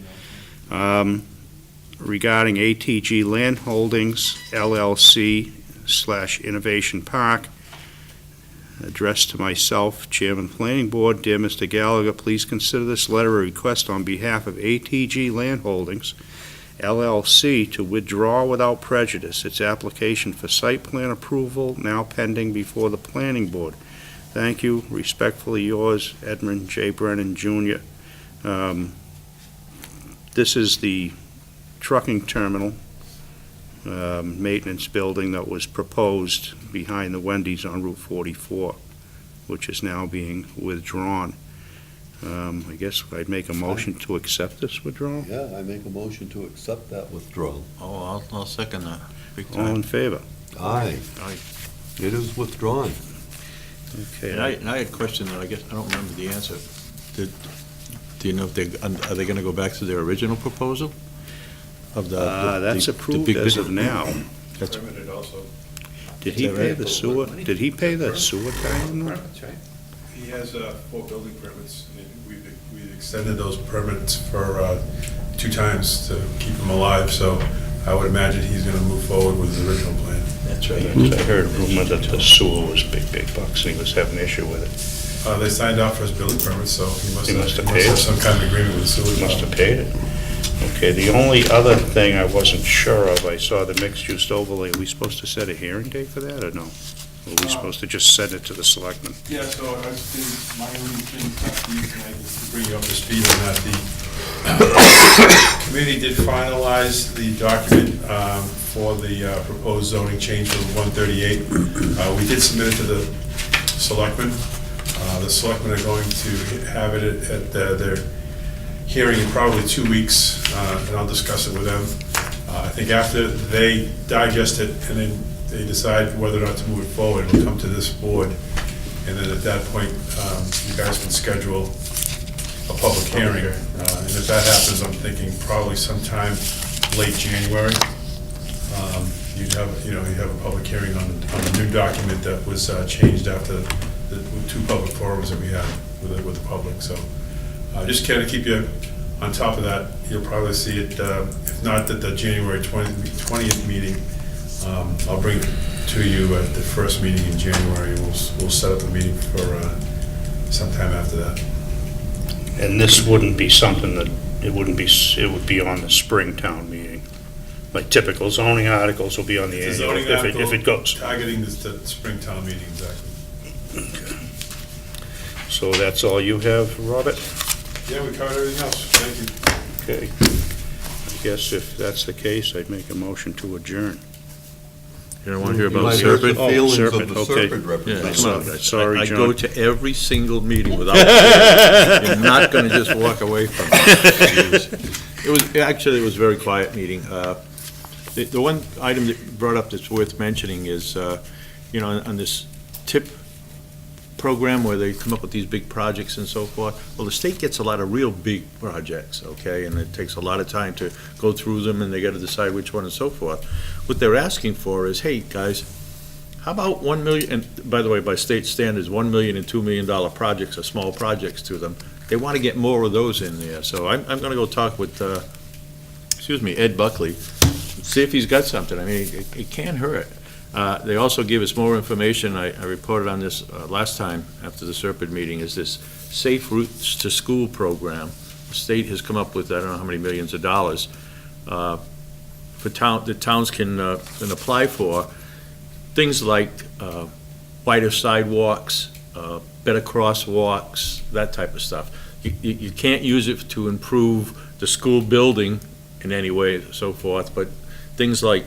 regarding ATG Land Holdings LLC/Innovation Park, addressed to myself, Chairman Planning Board. Dear Mr. Gallagher, please consider this letter a request on behalf of ATG Land Holdings LLC to withdraw without prejudice its application for site plan approval now pending before the Planning Board. Thank you. Respectfully yours, Edmund J. Brennan, Jr. This is the trucking terminal maintenance building that was proposed behind the Wendy's on Route 44, which is now being withdrawn. I guess I'd make a motion to accept this withdrawal. Yeah, I make a motion to accept that withdrawal. Oh, I'll second that. Big All in time. favor? Aye. Aye. It is withdrawn. Okay. And I had a question that I guess, I don't remember the answer. Do you know if are they gonna go back to their original proposal? Of That's the approved big as bid? of now. That's- Permitted also. Did he Is that pay right? the sewer? Did he pay the sewer guy on that? He has 4 building permits, and we've extended those permits for 2 times to keep him alive, so I would imagine he's gonna move forward with his original plan. That's right. I heard a rumor that the sewer was big bucks, and he was having an issue with it. They signed off for his building permit, so he must He must have have paid it. some kind of agreement with the sewer. Must have paid it. Okay, the only other thing I wasn't sure of, I saw the mixed-use overlay. Are we supposed to set a hearing date for that, or no? Or are we supposed to just send it to the selectmen? Yeah, so I think my only thing after you tonight is to bring you up to speed on that. The committee did finalize the document for the proposed zoning change for 138. We did submit it to the selectmen. The selectmen are going to have it at their hearing in probably 2 weeks, and I'll discuss it with them. I think after they digest it and then they decide whether or not to move it forward, it'll come to this board. And then at that point, you guys can schedule a public hearing. And if that happens, I'm thinking probably sometime late January. You'd have a public hearing on the new document that was changed after the 2 public forums that we had with the public. So just kind of keep you on top of that. You'll probably see it, if not at the January 20th meeting, I'll bring it to you at the first meeting in January. We'll set up a meeting for sometime after that. And this wouldn't be something that, it would be on the Springtown meeting. Like typical zoning articles will be on the It's a annual, zoning if it goes. targeting the Springtown meeting, exactly. So that's all you have, Robert? Yeah, we covered everything else. Thank you. Okay. I guess if that's the case, I'd make a motion to adjourn. You don't want to hear You about might hurt Serpent? the feelings of Serpent, the okay. Serpent Yeah, representative. come on, guys. Sorry, I John. go to every single meeting without fail. You're not going to just walk away from it. It was a very quiet meeting. The one item that you brought up that's worth mentioning is, on this TIP program where they come up with these big projects and so forth, well, the state gets a lot of real big projects, okay, and it takes a lot of time to go through them, and they got to decide which one and so forth. What they're asking for is, hey, guys, how about 1 million, and by the way, by state standards, $1 million and $2 million projects are small projects to them. They want to get more of those in there, so I'm going to go talk with, Ed Buckley, see if he's got something. I mean, it can't hurt. They also gave us more information, I reported on this last time after the Serpent meeting, is this Safe Routes to School program. The state has come up with, I don't know how many millions of dollars, that towns can apply for, things like wider sidewalks, better crosswalks, that type of stuff. You can't use it to improve the school building in any way, so forth, but things like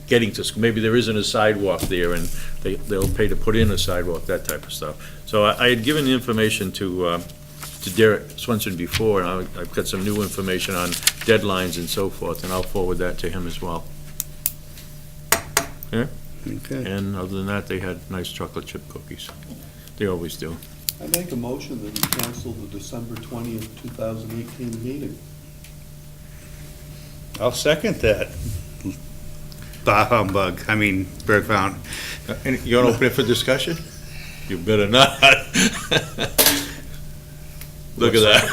getting to school, maybe there isn't a sidewalk there, and they'll pay to put in a sidewalk, that type of stuff. So I had given the information to Derek Swenson before, and I've got some new information on deadlines and so forth, and I'll forward that to him as well. Yeah? Okay. And other than that, they had nice chocolate chip cookies. They always do. I make a motion that we cancel the December 20th, 2018 meeting. I'll second that. Bah humbug, Berg Fountain. And you want to open it for discussion? You better not. Look at that.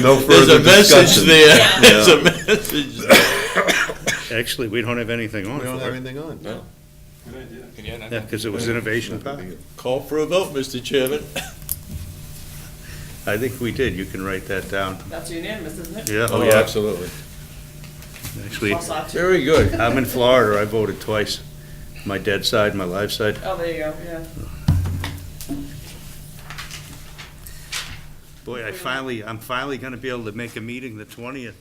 No There's further a message discussion. there. There's a message there. Actually, we don't have anything on We don't for have it. anything on. No. Yeah, because it was Innovation Park. Call for a vote, Mr. Chairman. I think we did. You can write that down. That's unanimous, isn't it? Yeah, Oh, yeah, absolutely. Actually, I'll stop you. Very good. I'm in Florida. I voted twice. My dead side, my live side. Oh, there you go, yeah. Boy, I'm finally gonna be able to make a meeting the 20th.